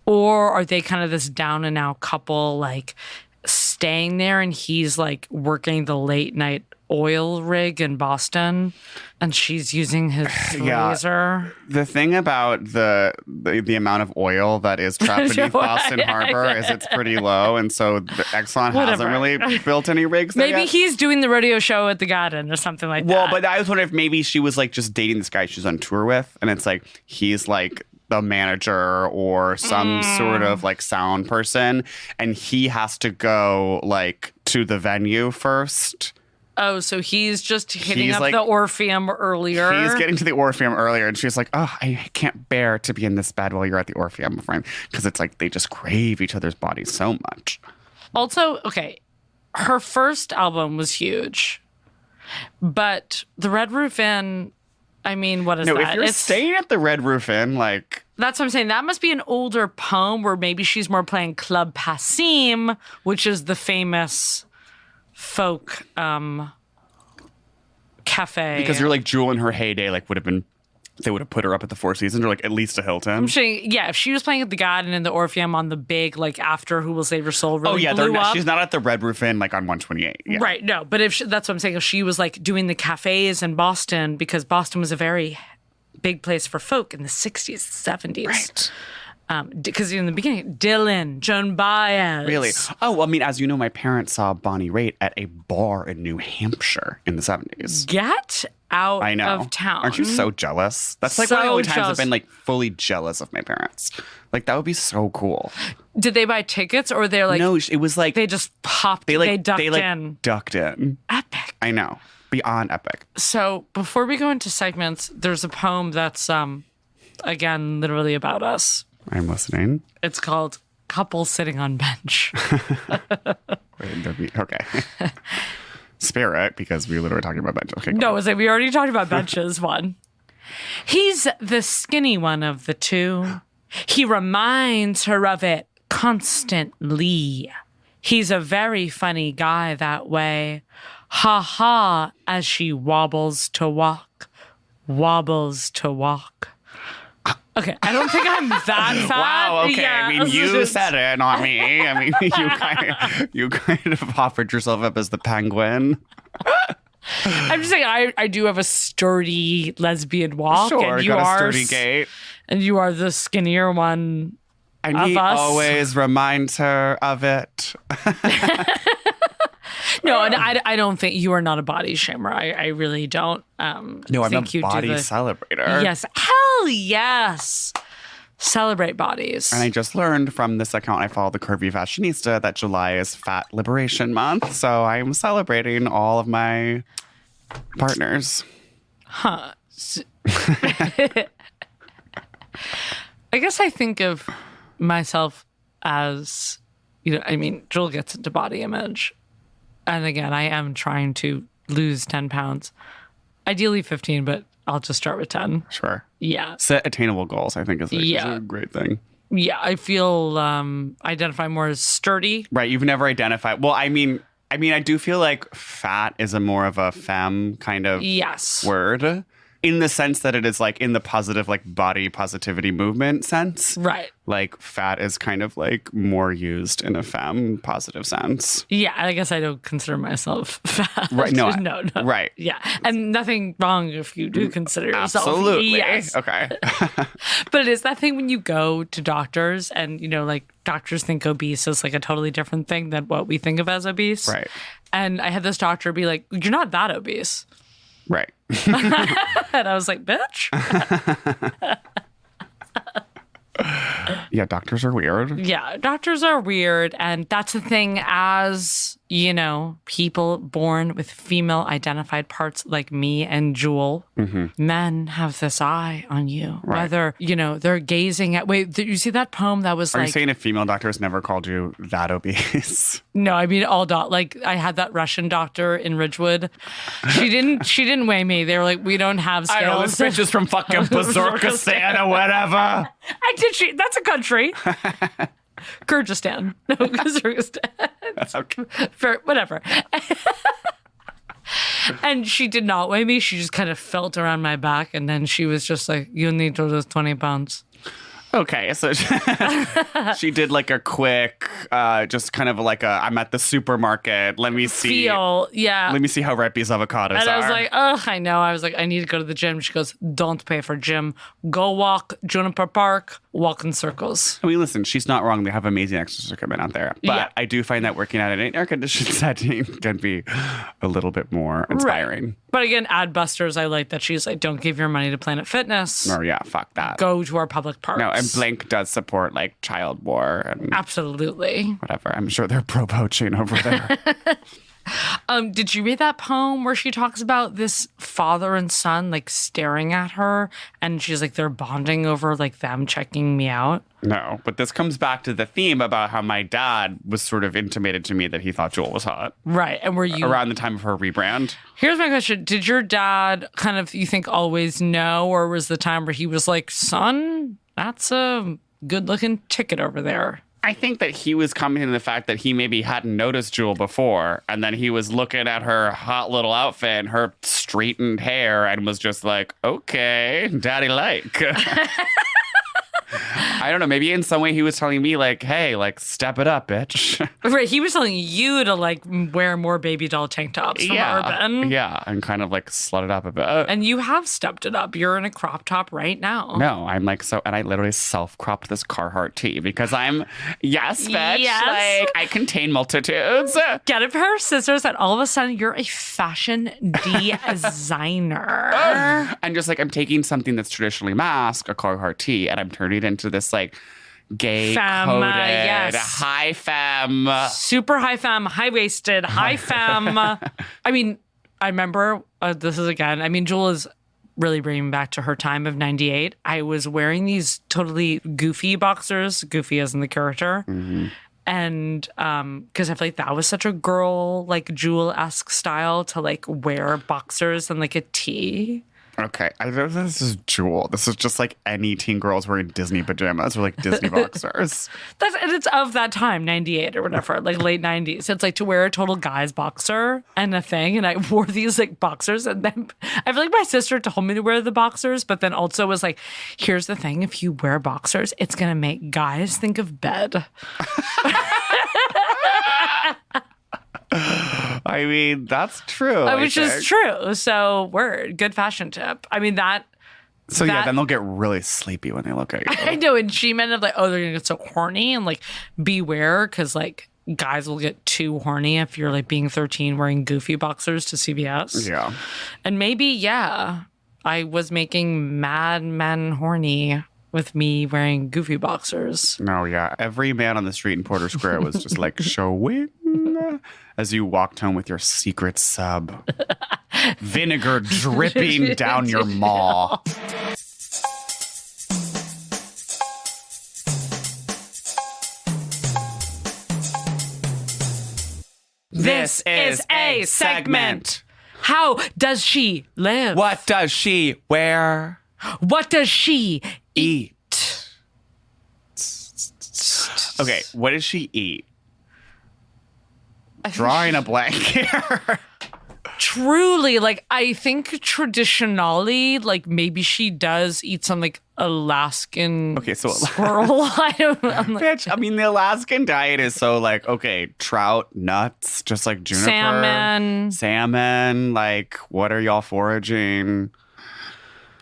Or are they kind of this down and out couple like staying there and he's like working the late night oil rig in Boston and she's using his razor? The thing about the amount of oil that is trapped beneath Boston Harbor is it's pretty low, and so the Exxon hasn't really built any rigs there Maybe yet. he's doing the rodeo show at the Garden or something like that. Well, but I was wondering if maybe she was like just dating this guy she's on tour with, and it's like he's like the manager or some sort of like sound person, and he has to go like to the venue first. Oh, so he's just hitting He's up like- the Orpheum earlier. He's getting to the Orpheum earlier, and she's like, "Oh, I can't bear to be in this bed while you're at the Orpheum, friend," because it's like they just crave each other's bodies so much. Also, okay, her first album was huge, but the Red Roof Inn, I mean, what is No, that? if you're staying at the Red Roof Inn, like That's what I'm saying. That must be an older poem where maybe she's more playing Club Passim, which is the famous folk cafe. because you're like Jewel in her heyday, like they would have put her up at the Four Seasons or like at least a Hilton. I'm saying, yeah, if she was playing at the Garden and the Orpheum on the big, like after Who Will Save Your Soul really blew up. She's not at the Red Roof Inn like on 128. Yeah. Right, no, but that's what I'm saying. If she was like doing the cafes in Boston, because Boston was a very big place for folk in the 60s, 70s. Right. Because in the beginning, Dylan, Joan Baez. Really? Oh, well, I mean, as you know, my parents saw Bonnie Raitt at a bar in New Hampshire in the 70s. Get out I know. of town. Aren't you so jealous? That's like one of the So only times jealous. I've been like fully jealous of my parents. Like that would be so cool. Did they buy tickets or they're like, No, it was like they just popped, they ducked in? ducked in. Epic. I know. Beyond epic. So before we go into segments, there's a poem that's, again, literally about us. I'm listening. It's called Couple Sitting on Bench. Okay. Spare it because we were literally talking about bench. Okay. No, it's like we already talked about benches one. He's the skinny one of the two. He reminds her of it constantly. He's a very funny guy that way. Ha ha, as she wobbles to walk. Okay, I don't think I'm that fat. Wow. Okay. Yeah, I mean, you said it, not me. I mean, you kind of offered yourself up as the penguin. I'm just saying, I do have a sturdy lesbian walk, Sure, and you got a are sturdy gait. and you are the skinnier one. And of he us. always reminds her of it. No, and I don't think you are not a body shamer. I really don't. No, I'm think a you do body the- celebrator. Yes, hell yes. Celebrate bodies. And I just learned from this account I follow, the Curvy Fashionista, that July is Fat Liberation Month. So I'm celebrating all of my partners. I guess I think of myself as, I mean, Joel gets into body image. And again, I am trying to lose 10 pounds. Ideally 15, but I'll just start with 10. Sure. Yeah. Set attainable goals, I think, is a great thing. Yeah, I feel identify more as sturdy. Right. You've never identified. Well, I mean, I do feel like fat is a more of a femme kind of Yes. word, in the sense that it is like in the positive, like body positivity movement sense. Right. Like fat is kind of like more used in a femme positive sense. Yeah, I guess I don't consider myself fat. Right, no, no. right. Yeah, and nothing wrong if you do consider yourself. Absolutely. Yes. Okay. But it is that thing when you go to doctors and, like doctors think obese is like a totally different thing than what we think of as obese. Right. And I had this doctor be like, you're not that obese. Right. And I was like, bitch. Yeah, doctors are weird. Yeah, doctors are weird. And that's the thing as, people born with female identified parts like me and Jewel, men have this eye on you. Right. Whether, they're gazing at, wait, did you see that poem that was Are like, you saying if female doctors never called you that obese? no, I mean, like I had that Russian doctor in Ridgewood. She didn't weigh me. They were like, we don't have scales. I know, this bitch is from fucking Berserkistan or whatever. That's a country. Kyrgyzstan. No, Kyrgyzstan. Okay. Whatever. And she did not weigh me. She just kind of felt around my back. And then she was just like, you need to lose 20 pounds. Okay, so she did like a quick, just kind of like I'm at the supermarket. Let me see. Let me see how ripe these avocados And are. I was like, I know. I was like, I need to go to the gym. She goes, don't pay for gym. Go walk Juniper Park, walk in circles. I mean, listen, she's not wrong. They have amazing exercise equipment out there. But Yeah. I do find that working out in an air-conditioned setting can be a little bit more inspiring. Right. But again, Adbusters, I like that she's like, don't give your money to Planet Fitness. Or yeah, fuck that. Go to our public parks. No, and Blank does support like child war and Absolutely. whatever. I'm sure they're pro poaching over there. Did you read that poem where she talks about this father and son like staring at her and she's like, they're bonding over like them checking me out? No, but this comes back to the theme about how my dad was sort of intimated to me that he thought Jewel was hot Right. And were you around the time of her rebrand. Here's my question. Did your dad kind of, you think, always know, or was the time where he was like, son, that's a good looking ticket over there? I think that he was commenting on the fact that he maybe hadn't noticed Jewel before, and then he was looking at her hot little outfit and her straightened hair and was just like, okay, daddy like. I don't know. Maybe in some way he was telling me like, hey, like step it up, bitch. Right. He was telling you to like wear more baby doll tank tops from Urban. Yeah. And kind of like slut it up a bit. And you have stepped it up. You're in a crop top right now. No, I'm like and I literally self-cropped this Carhartt tee because I'm, yes, bitch. Yes. Like I contain multitudes. Get a pair of scissors and all of a sudden you're a fashion designer. And just like I'm taking something that's traditionally masked, a Carhartt tee, and I'm turning it into this like gay Femme, coded, yes. high femme. Super high femme, high waisted, high femme. I mean, I remember this is again. I mean, Jewel is really bringing me back to her time of '98. I was wearing these totally goofy boxers, goofy as in the character. Mm-hmm. And because I feel like that was such a girl, like Jewel-esque style to like wear boxers and like a tee. Okay, I know this is Jewel. This is just like any teen girls wearing Disney pajamas or like Disney boxers. And it's of that time, 98 or whatever, like late 90s. It's like to wear a total guy's boxer and a thing. And I wore these like boxers. And then I feel like my sister told me to wear the boxers, but then also was like, here's the thing. If you wear boxers, it's going to make guys think of bed. I mean, that's true. Which is true. So, good fashion tip. I mean, that. So, yeah, then they'll get really sleepy when they look at you. I know. And she meant of like, oh, they're going to get so horny and like beware because like guys will get too horny if you're like being 13 wearing goofy boxers to CVS. Yeah. And maybe, yeah, I was making mad men horny with me wearing goofy boxers. No, yeah. Every man on the street in Porter Square was just like showing as you walked home with your secret sub. Vinegar dripping down your maw. This is a segment. How does she live? What does she wear? What does she eat? Okay, what does she eat? Drawing a blank here. Truly, like, I think traditionally, like, maybe she does eat some, like, Alaskan squirrel. I don't know. Bitch, I mean, the Alaskan diet is so, like, okay, trout, nuts, just like juniper. Salmon. Like, what are y'all foraging?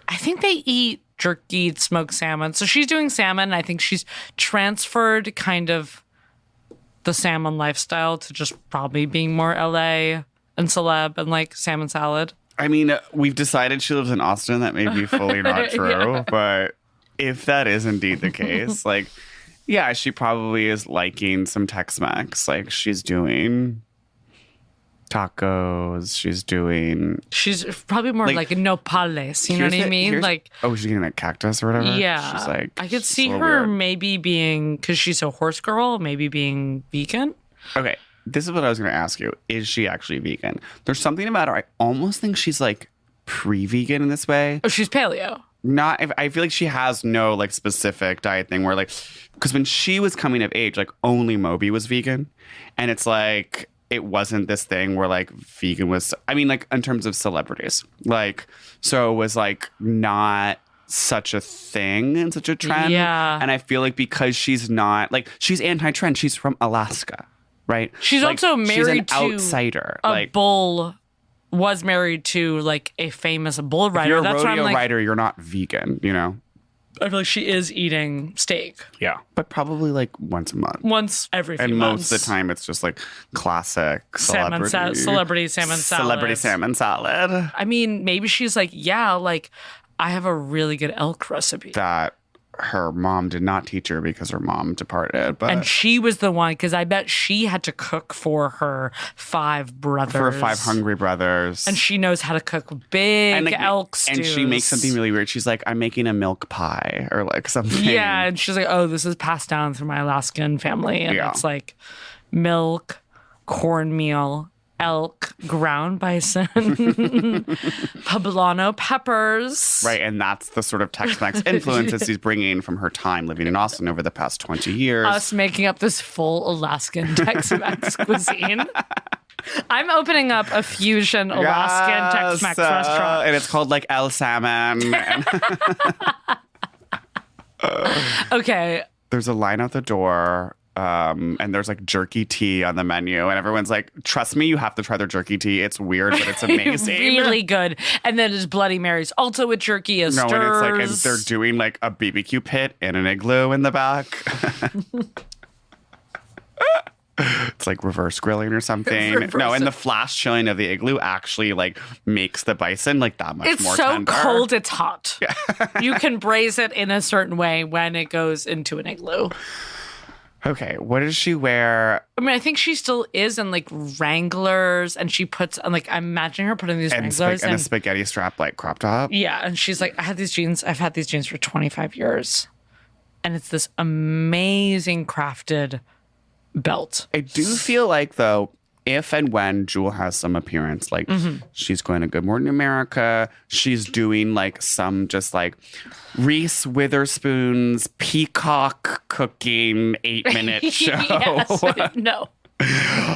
I think they eat jerky, smoked salmon. So she's doing salmon. I think she's transferred kind of the salmon lifestyle to just probably being more LA and celeb and like salmon salad. I mean, we've decided she lives in Austin. That may be fully not true. Yeah. But if that is indeed the case, like, yeah, she probably is liking some Tex-Mex. Like, she's doing tacos. She's probably more like nopales. You know what I mean? Like, she's getting a cactus or whatever. Yeah. She's like, I could see her weird. maybe being, because she's a horse girl, maybe being vegan. Okay. This is what I was going to ask you. Is she actually vegan? There's something about her. I almost think she's like pre-vegan in this way. Oh, she's paleo. I feel like she has no like specific diet thing where like, because when she was coming of age, like only Moby was vegan. And it's like, it wasn't this thing where like vegan was, I mean, like in terms of celebrities, like, so it was like not such a thing and such a trend. Yeah. And I feel like because she's not, like, she's anti-trend, she's from Alaska, right? She's like, also married she's an outsider. A bull, was married to like a famous bull rider. If you're a That's rodeo why I'm like, rider, you're not vegan, you know? I feel like she is eating steak. Yeah. But probably like once a month. Once every few and months. most of the time it's just like classic celebrity salmon salad. Celebrity salmon salad. I mean, maybe she's like, yeah, like I have a really good elk recipe. That her mom did not teach her because her mom departed. But and she was the one, because I bet she had to cook for her 5 brothers. For 5 hungry brothers. And she knows how to cook big elk stews. And she makes something really weird. She's like, I'm making a milk pie or like something. Yeah, and she's like, oh, this is passed down through my Alaskan family. And it's like milk, cornmeal, elk, ground bison, poblano peppers. Right, and that's the sort of Tex-Mex influences she's bringing from her time living in Austin over the past 20 years. Us making up this full Alaskan Tex-Mex cuisine. I'm opening up a fusion Alaskan Tex-Mex restaurant. And it's called like El Salmon. Okay. There's a line out the door. And there's like jerky tea on the menu, and everyone's like, "Trust me, you have to try their jerky tea. It's weird, but it's amazing, really good." And then there's Bloody Marys, also with jerky as No, stirs. and it's like and they're doing like a BBQ pit in an igloo in the back. It's like reverse grilling or something. No, and the flash chilling of the igloo actually like makes the bison like that much more tender. It's so cold, it's hot. You can braise it in a certain way when it goes into an igloo. Okay, what does she wear? I mean, I think she still is in like Wranglers, and she puts on like, I'm imagining her putting these Wranglers and a spaghetti strap like crop top. Yeah, and she's like, I've had these jeans for 25 years, and it's this amazing crafted belt. I do feel like though, if and when Jewel has some appearance, like she's going to Good Morning America, she's doing like some just like Reese Witherspoon's peacock cooking 8-minute show. Yes, no.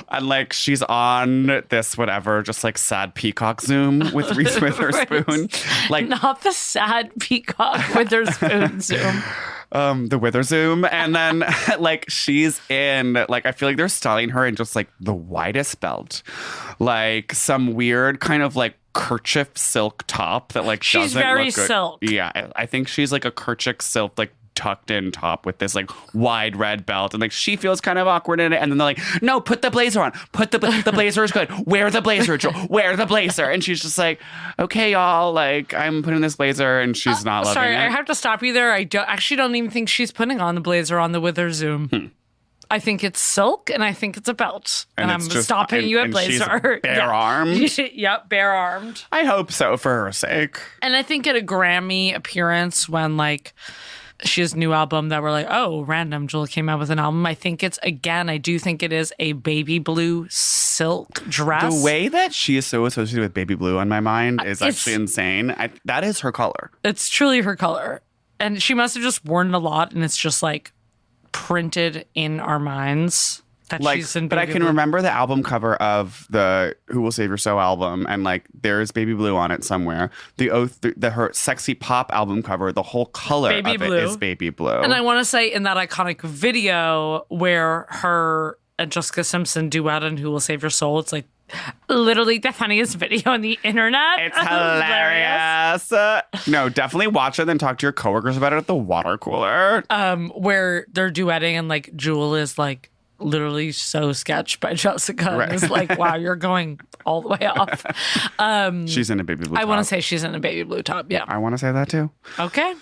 And like she's on this whatever, just like sad peacock Zoom with Reese Witherspoon. Right. Like not the sad peacock Witherspoon Zoom. The Wither Zoom. And then like she's in like I feel like they're styling her in just like the widest belt. Like some weird kind of like kerchief silk top that like she's doesn't very look good. silk. Yeah, I think she's like a kerchief silk like tucked in top with this like wide red belt, and like she feels kind of awkward in it, and then they're like, no, put the blazer on, the blazer is good, wear the blazer, Joel, wear the blazer. And she's just like, okay y'all, like I'm putting this blazer, and she's not loving sorry, it. I have to stop you there. I don't even think she's putting on the blazer on the Wither Zoom. I think it's silk, and I think it's a belt. And I'm just, stopping you at blazer. She's bare-armed. Yep, bare-armed. I hope so for her sake. And I think at a Grammy appearance when like she has a new album that we're like, oh, random, Jewel came out with an album. I think it's, again, I do think it is a baby blue silk dress. The way that she is so associated with baby blue on my mind is actually insane. That is her color. It's truly her color. And she must have just worn it a lot, and it's just like printed in our minds that like, she's in but I baby can blue. remember the album cover of the Who Will Save Your Soul album, and like there's baby blue on it somewhere. Her sexy pop album cover, the whole color Baby of blue. it is baby blue. And I want to say in that iconic video where her and Jessica Simpson duet on Who Will Save Your Soul, it's like literally the funniest video on the internet. It's hilarious. No, definitely watch it, then talk to your coworkers about it at the water cooler. Where they're duetting, and like Jewel is like literally so sketched by Jessica. Right. And it's like, wow, you're going all the way off. She's in a baby blue top. I want to say she's in a baby blue top. Yeah. I want to say that too. Okay.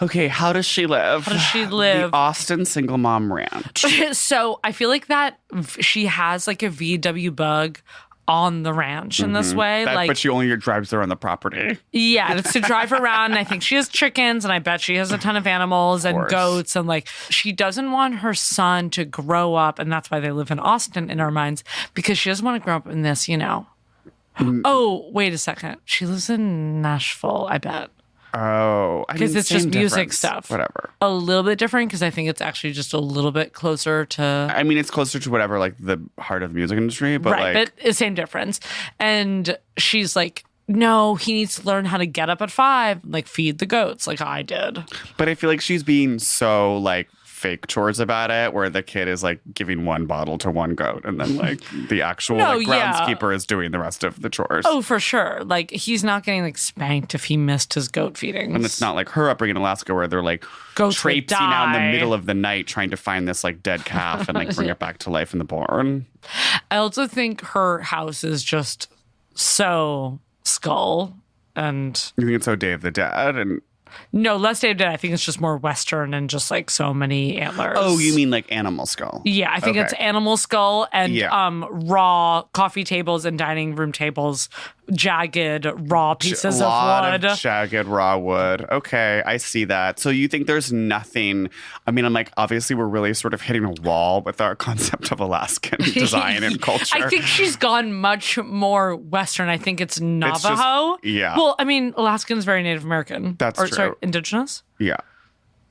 Okay, how does she live? How does she live? The Austin Single Mom Ranch. So I feel like that she has like a VW bug on the ranch in this way. But she only drives there on the property. Yeah, it's to drive around. And I think she has chickens, and I bet she has a ton of animals and goats. And like, she doesn't want her son to grow up, and that's why they live in Austin in our minds, because she doesn't want to grow up in this, Oh, wait a second. She lives in Nashville, I bet. Oh, because it's just music difference. stuff. Whatever. A little bit different, because I think it's actually just a little bit closer to. I mean, it's closer to whatever, like the heart of the music industry, but right, like, but same difference. And she's like, no, he needs to learn how to get up at 5, like feed the goats, like I did. But I feel like she's being so like fake chores about it, where the kid is like giving one bottle to one goat, and then like the actual groundskeeper is doing the rest of the chores. Oh, for sure. Like he's not getting like spanked if he missed his goat feedings. And it's not like her upbringing in Alaska, where they're like goats traipsing out in the middle of the night trying to find this like dead calf and like bring it back to life in the barn. I also think her house is just so skull, and you think it's so Day of the Dead and. No, less Day of Dead. I think it's just more Western and just like so many antlers. Oh, you mean like animal skull? Yeah, I think it's animal skull and raw coffee tables and dining room tables, jagged raw pieces of wood. Jagged raw wood. Okay, I see that. So you think there's nothing? I mean, I'm like, obviously we're really sort of hitting a wall with our concept of Alaskan design and culture. I think she's gone much more Western. I think it's Navajo. Yeah. Well, I mean, Alaskan is very Native American. That's true. Sorry, indigenous? Yeah.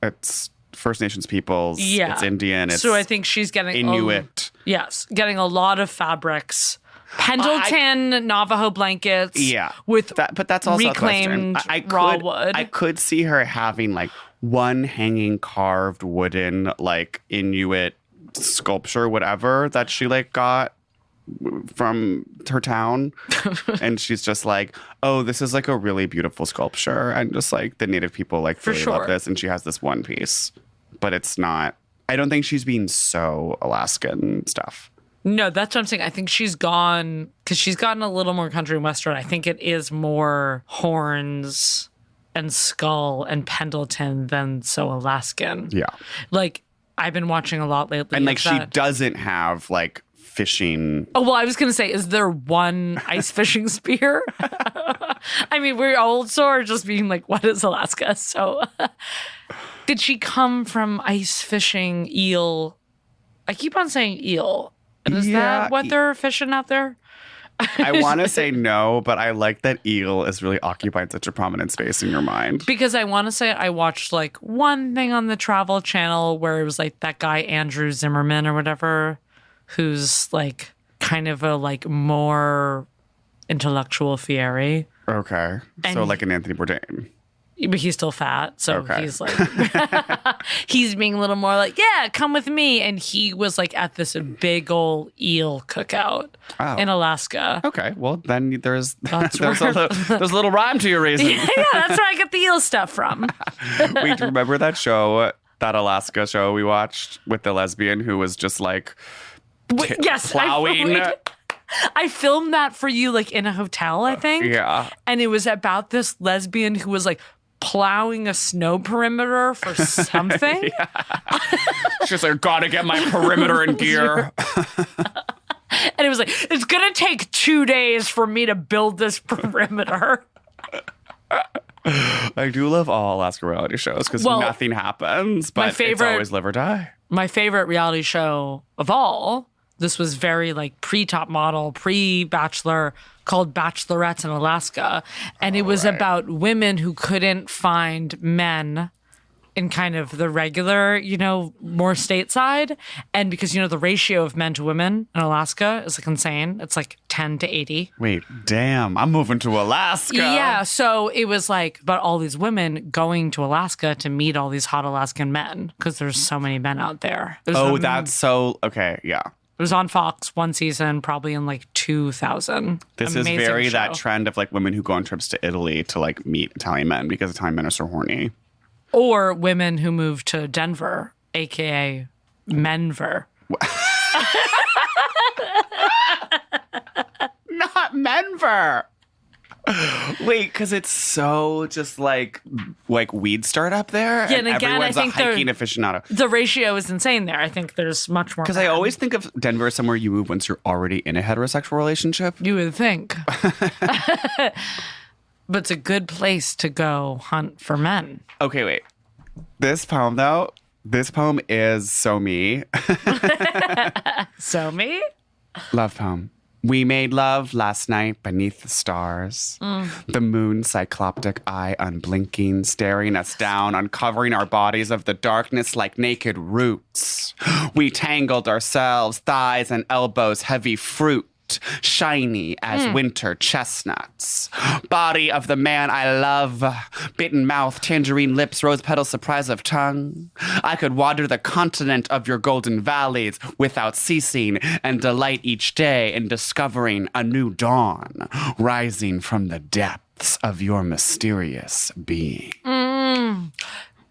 It's First Nations peoples. Yeah. It's Indian. It's so I think she's getting Inuit. Yes, getting a lot of fabrics Pendleton Navajo blankets. Yeah. With but that's all reclaimed Southwestern. raw wood. I could see her having like one hanging carved wooden like Inuit sculpture, whatever, that she like got from her town. And she's just like, oh, this is like a really beautiful sculpture. And just like the native people like really love this. And she has this one piece. But it's not, I don't think she's being so Alaskan stuff. No, that's what I'm saying. I think she's gone, because she's gotten a little more country and western. I think it is more horns and skull and Pendleton than so Alaskan. Yeah. Like, I've been watching a lot lately. And like she doesn't have like fishing. Oh, well, I was going to say, is there one ice fishing spear? I mean, we're also just being like, what is Alaska? So did she come from ice fishing eel? I keep on saying eel. And is that what they're fishing out there? I want to say no, but I like that eel is really occupying such a prominent space in your mind. Because I want to say I watched like one thing on the Travel Channel where it was like that guy Andrew Zimmerman or whatever, who's like kind of a like more intellectual Fieri. Okay. So like an Anthony Bourdain. But he's still fat, so Okay. he's like, he's being a little more like, yeah, come with me. And he was like at this big old eel cookout in Alaska. Okay, well then there's That's there's where- a little rhyme to your reason. Yeah, that's where I get the eel stuff from. Wait, remember that show, that Alaska show we watched with the lesbian who was just like Yes, plowing? I filmed that for you like in a hotel, I think. Yeah. And it was about this lesbian who was like plowing a snow perimeter for something. She's like, gotta get my perimeter in gear. And it was like, it's going to take 2 days for me to build this perimeter. I do love all Alaska reality shows because nothing happens, but it's always live or die. My favorite reality show of all, this was very like pre-Top Model, pre-Bachelor, called Bachelorettes in Alaska. And it was about women who couldn't find men in kind of the regular, you know, more stateside. And because, you know, the ratio of men to women in Alaska is like insane. It's like 10 to 80. Wait, damn, I'm moving to Alaska. Yeah, so it was like about all these women going to Alaska to meet all these hot Alaskan men because there's so many men out there. That's so, okay, yeah. It was on Fox one season, probably in like 2000. This Amazing is very show. that trend of like women who go on trips to Italy to like meet Italian men because Italian men are so horny. Or women who move to Denver, aka Menver. Not Menver. Wait, because it's so just like weed start up there. Yeah, and again, everyone's I think a hiking aficionado. The ratio is insane there. I think there's much more. Because I always think of Denver as somewhere you move once you're already in a heterosexual relationship. You would think. But it's a good place to go hunt for men. Okay, wait. This poem, though, is so me. So me? Love poem. We made love last night beneath the stars. The moon, cycloptic eye unblinking, staring us down, uncovering our bodies of the darkness like naked roots. We tangled ourselves, thighs and elbows, heavy fruit. Shiny as winter chestnuts. Body of the man I love. Bitten mouth, tangerine lips, rose petal surprise of tongue. I could wander the continent of your golden valleys without ceasing and delight each day in discovering a new dawn rising from the depths of your mysterious being.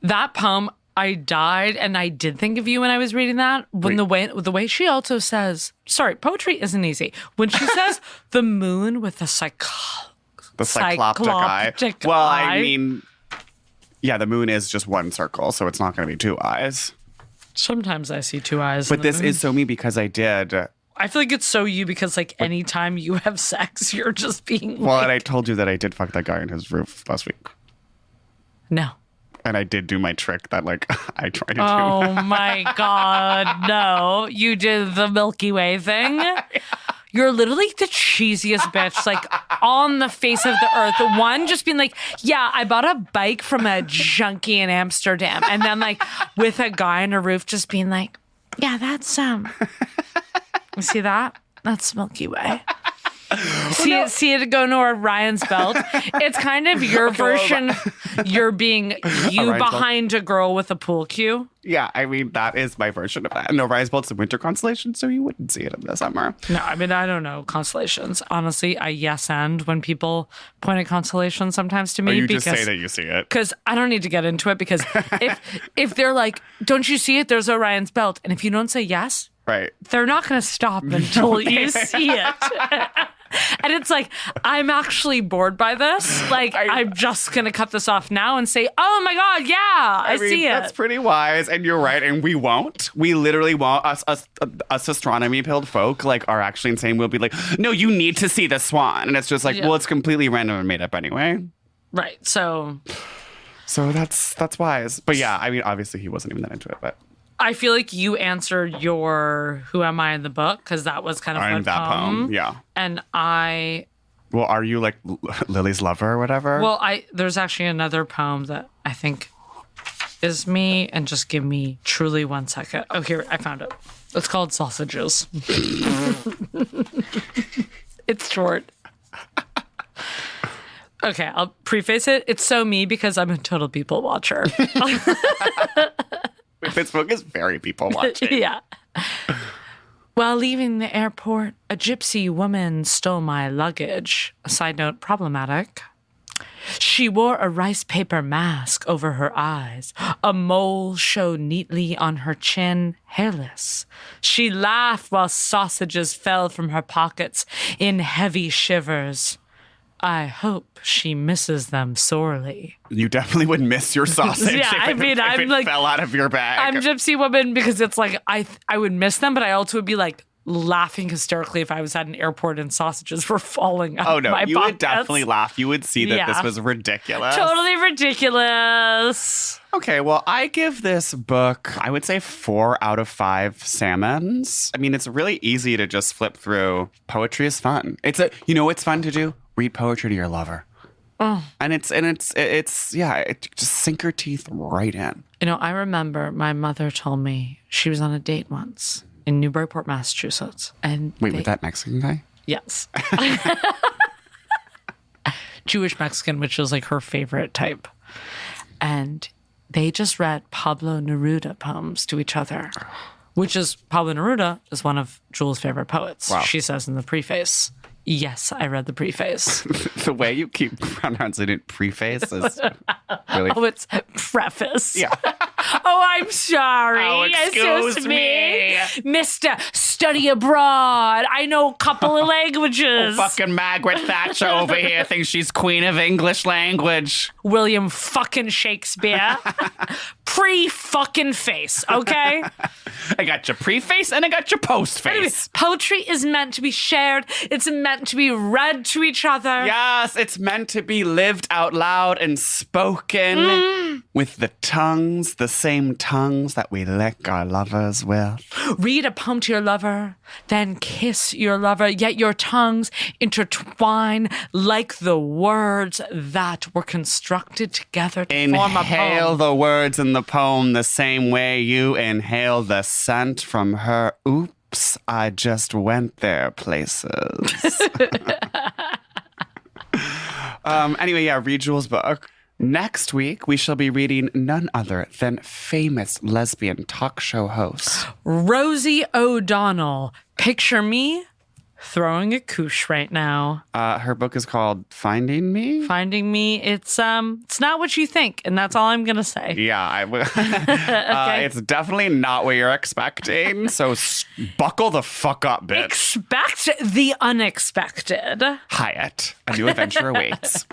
That poem, I died and I did think of you when I was reading that. When the way she also says, sorry, poetry isn't easy. When she says the moon with the cycloptic eye. Well, I mean, yeah, the moon is just one circle, so it's not going to be two eyes. Sometimes I see two eyes. But this is so me because I did. I feel like it's so you because like anytime you have sex, you're just being Well, like, and I told you that I did fuck that guy on his roof last week. no. And I did do my trick that, like, I tried to do. Oh my God, no. You did the Milky Way thing. You're literally the cheesiest bitch, like, on the face of the earth. One, just being like, yeah, I bought a bike from a junkie in Amsterdam. And then, like, with a guy on a roof just being like, yeah, that's, you see that? That's Milky Way. See it go to Ryan's belt. It's kind of your version. You're being you Orion's behind a girl with a pool cue. Yeah, I mean, that is my version of that. No, Orion's belt's a winter constellation, so you wouldn't see it in the summer. No, I mean, I don't know constellations. Honestly, I and when people point at constellations sometimes to me. Or you because, just say that you see it. Because I don't need to get into it because if they're like, don't you see it? There's Orion's belt. And if you don't say yes, Right. they're not going to stop until you see it. And it's like, I'm actually bored by this. Like, I'm just going to cut this off now and say, oh my God, yeah, I mean, see it. That's pretty wise. And you're right. And we won't. We literally won't. Us astronomy pilled folk like are actually insane. We'll be like, no, you need to see the swan. And it's just like, well, it's completely random and made up anyway. Right. So that's wise. But yeah, I mean, obviously he wasn't even that into it, but. I feel like you answered your "Who Am I" in the book because that was kind of I'm fun that poem. Yeah. And Well, are you like Lily's lover or whatever? Well, there's actually another poem that I think is me, and just give me truly 1 second. Oh, here, I found it. It's called Sausages. It's short. Okay, I'll preface it. It's so me because I'm a total people watcher. This book is very people watching. Yeah. While leaving the airport, a gypsy woman stole my luggage. A side note, problematic. She wore a rice paper mask over her eyes. A mole showed neatly on her chin, hairless. She laughed while sausages fell from her pockets in heavy shivers. I hope she misses them sorely. You definitely would miss your sausage if it fell out of your bag. I'm gypsy woman because it's like I would miss them, but I also would be like laughing hysterically if I was at an airport and sausages were falling out of my pockets. You would definitely laugh. You would see that this was ridiculous. Totally ridiculous. Okay, well, I give this book, I would say 4 out of 5 salmons. I mean, it's really easy to just flip through. Poetry is fun. You know what's fun to do? Read poetry to your lover. Oh. And it just sink your teeth right in. You know, I remember my mother told me she was on a date once in Newburyport, Massachusetts. And with that Mexican guy? Yes. Jewish Mexican, which was like her favorite type. And they just read Pablo Neruda poems to each other, which is Pablo Neruda is one of Jules' favorite poets. Wow. She says in the preface. Yes, I read the preface. The way you keep pronouncing it, preface, is really... Oh, it's preface. Yeah. Oh, I'm sorry. Oh, excuse me. Mr. Study Abroad. I know a couple of languages. Oh, fucking Margaret Thatcher over here thinks she's queen of English language. William fucking Shakespeare. Pre-fucking face, okay? I got your preface and I got your postface. Anyway, poetry is meant to be shared. It's meant to be read to each other. Yes, it's meant to be lived out loud and spoken with the tongues, the same tongues that we lick our lovers with. Read a poem to your lover, then kiss your lover, yet your tongues intertwine like the words that were constructed together to form a poem. Inhale the words in the poem the same way you inhale the scent from her. Oops, I just went there places. Anyway, yeah, read Jules' book. Next week, we shall be reading none other than famous lesbian talk show host Rosie O'Donnell. Picture me throwing a koosh right now. Her book is called Finding Me. Finding Me. It's not what you think, and that's all I'm gonna say. Yeah, okay. It's definitely not what you're expecting. So buckle the fuck up, bitch. Expect the unexpected. Hyatt, a new adventure awaits.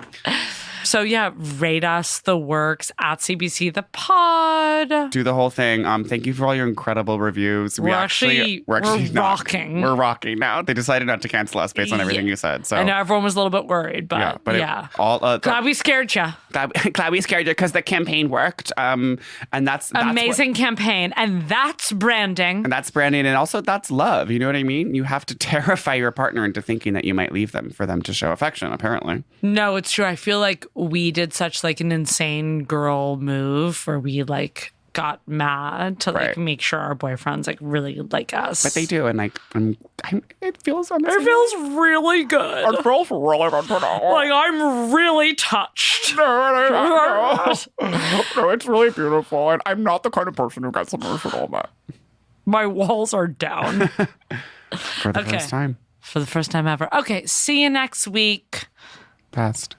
So yeah, rate us, the works, at CBC the pod. Do the whole thing. Thank you for all your incredible reviews. We're rocking. We're rocking now. They decided not to cancel us based on everything you said. So I know everyone was a little bit worried, but yeah. Glad we scared you. Glad we scared you because the campaign worked. And that's amazing campaign, and that's branding. And that's branding, and also that's love. You know what I mean? You have to terrify your partner into thinking that you might leave them for them to show affection. Apparently, no, it's true. I feel like we did such like an insane girl move where we like got mad to like Right. make sure our boyfriends like really like us. But they do, and like it feels It feels really good. It feels really good to know. Like I'm really touched. No, it's really beautiful, and I'm not the kind of person who gets emotional, but My walls are down for the first time. for the first time ever. Okay, see you next week. Best.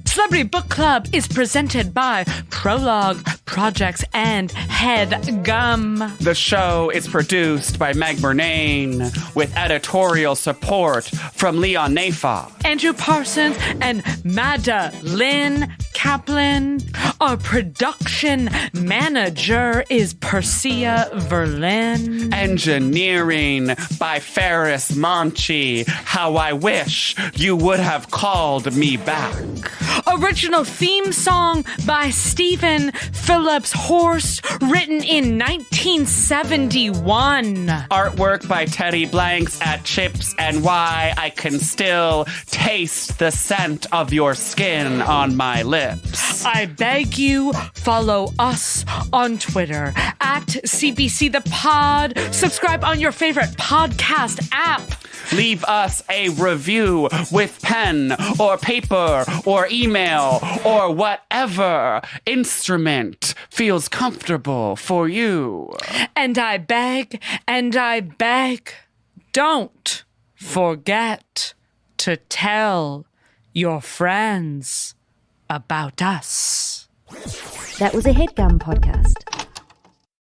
Celebrity Book Club is presented by Prologue Projects and Head Gum. The show is produced by Meg Bernane with editorial support from Leon Nafa. Andrew Parsons and Madeline Kaplan. Our production manager is Persia Verlin. Engineering by Ferris Monchi. How I wish you would have called me back. Original theme song by Stephen Phillips Horst, written in 1971. Artwork by Teddy Blanks at Chips and Why I Can Still Taste the Scent of Your Skin on My Lips. I beg you, follow us on Twitter at CBC The Pod. Subscribe on your favorite podcast app. Leave us a review with pen or paper or email or whatever instrument feels comfortable for you. And I beg, don't forget to tell your friends about us. That was a HeadGum podcast.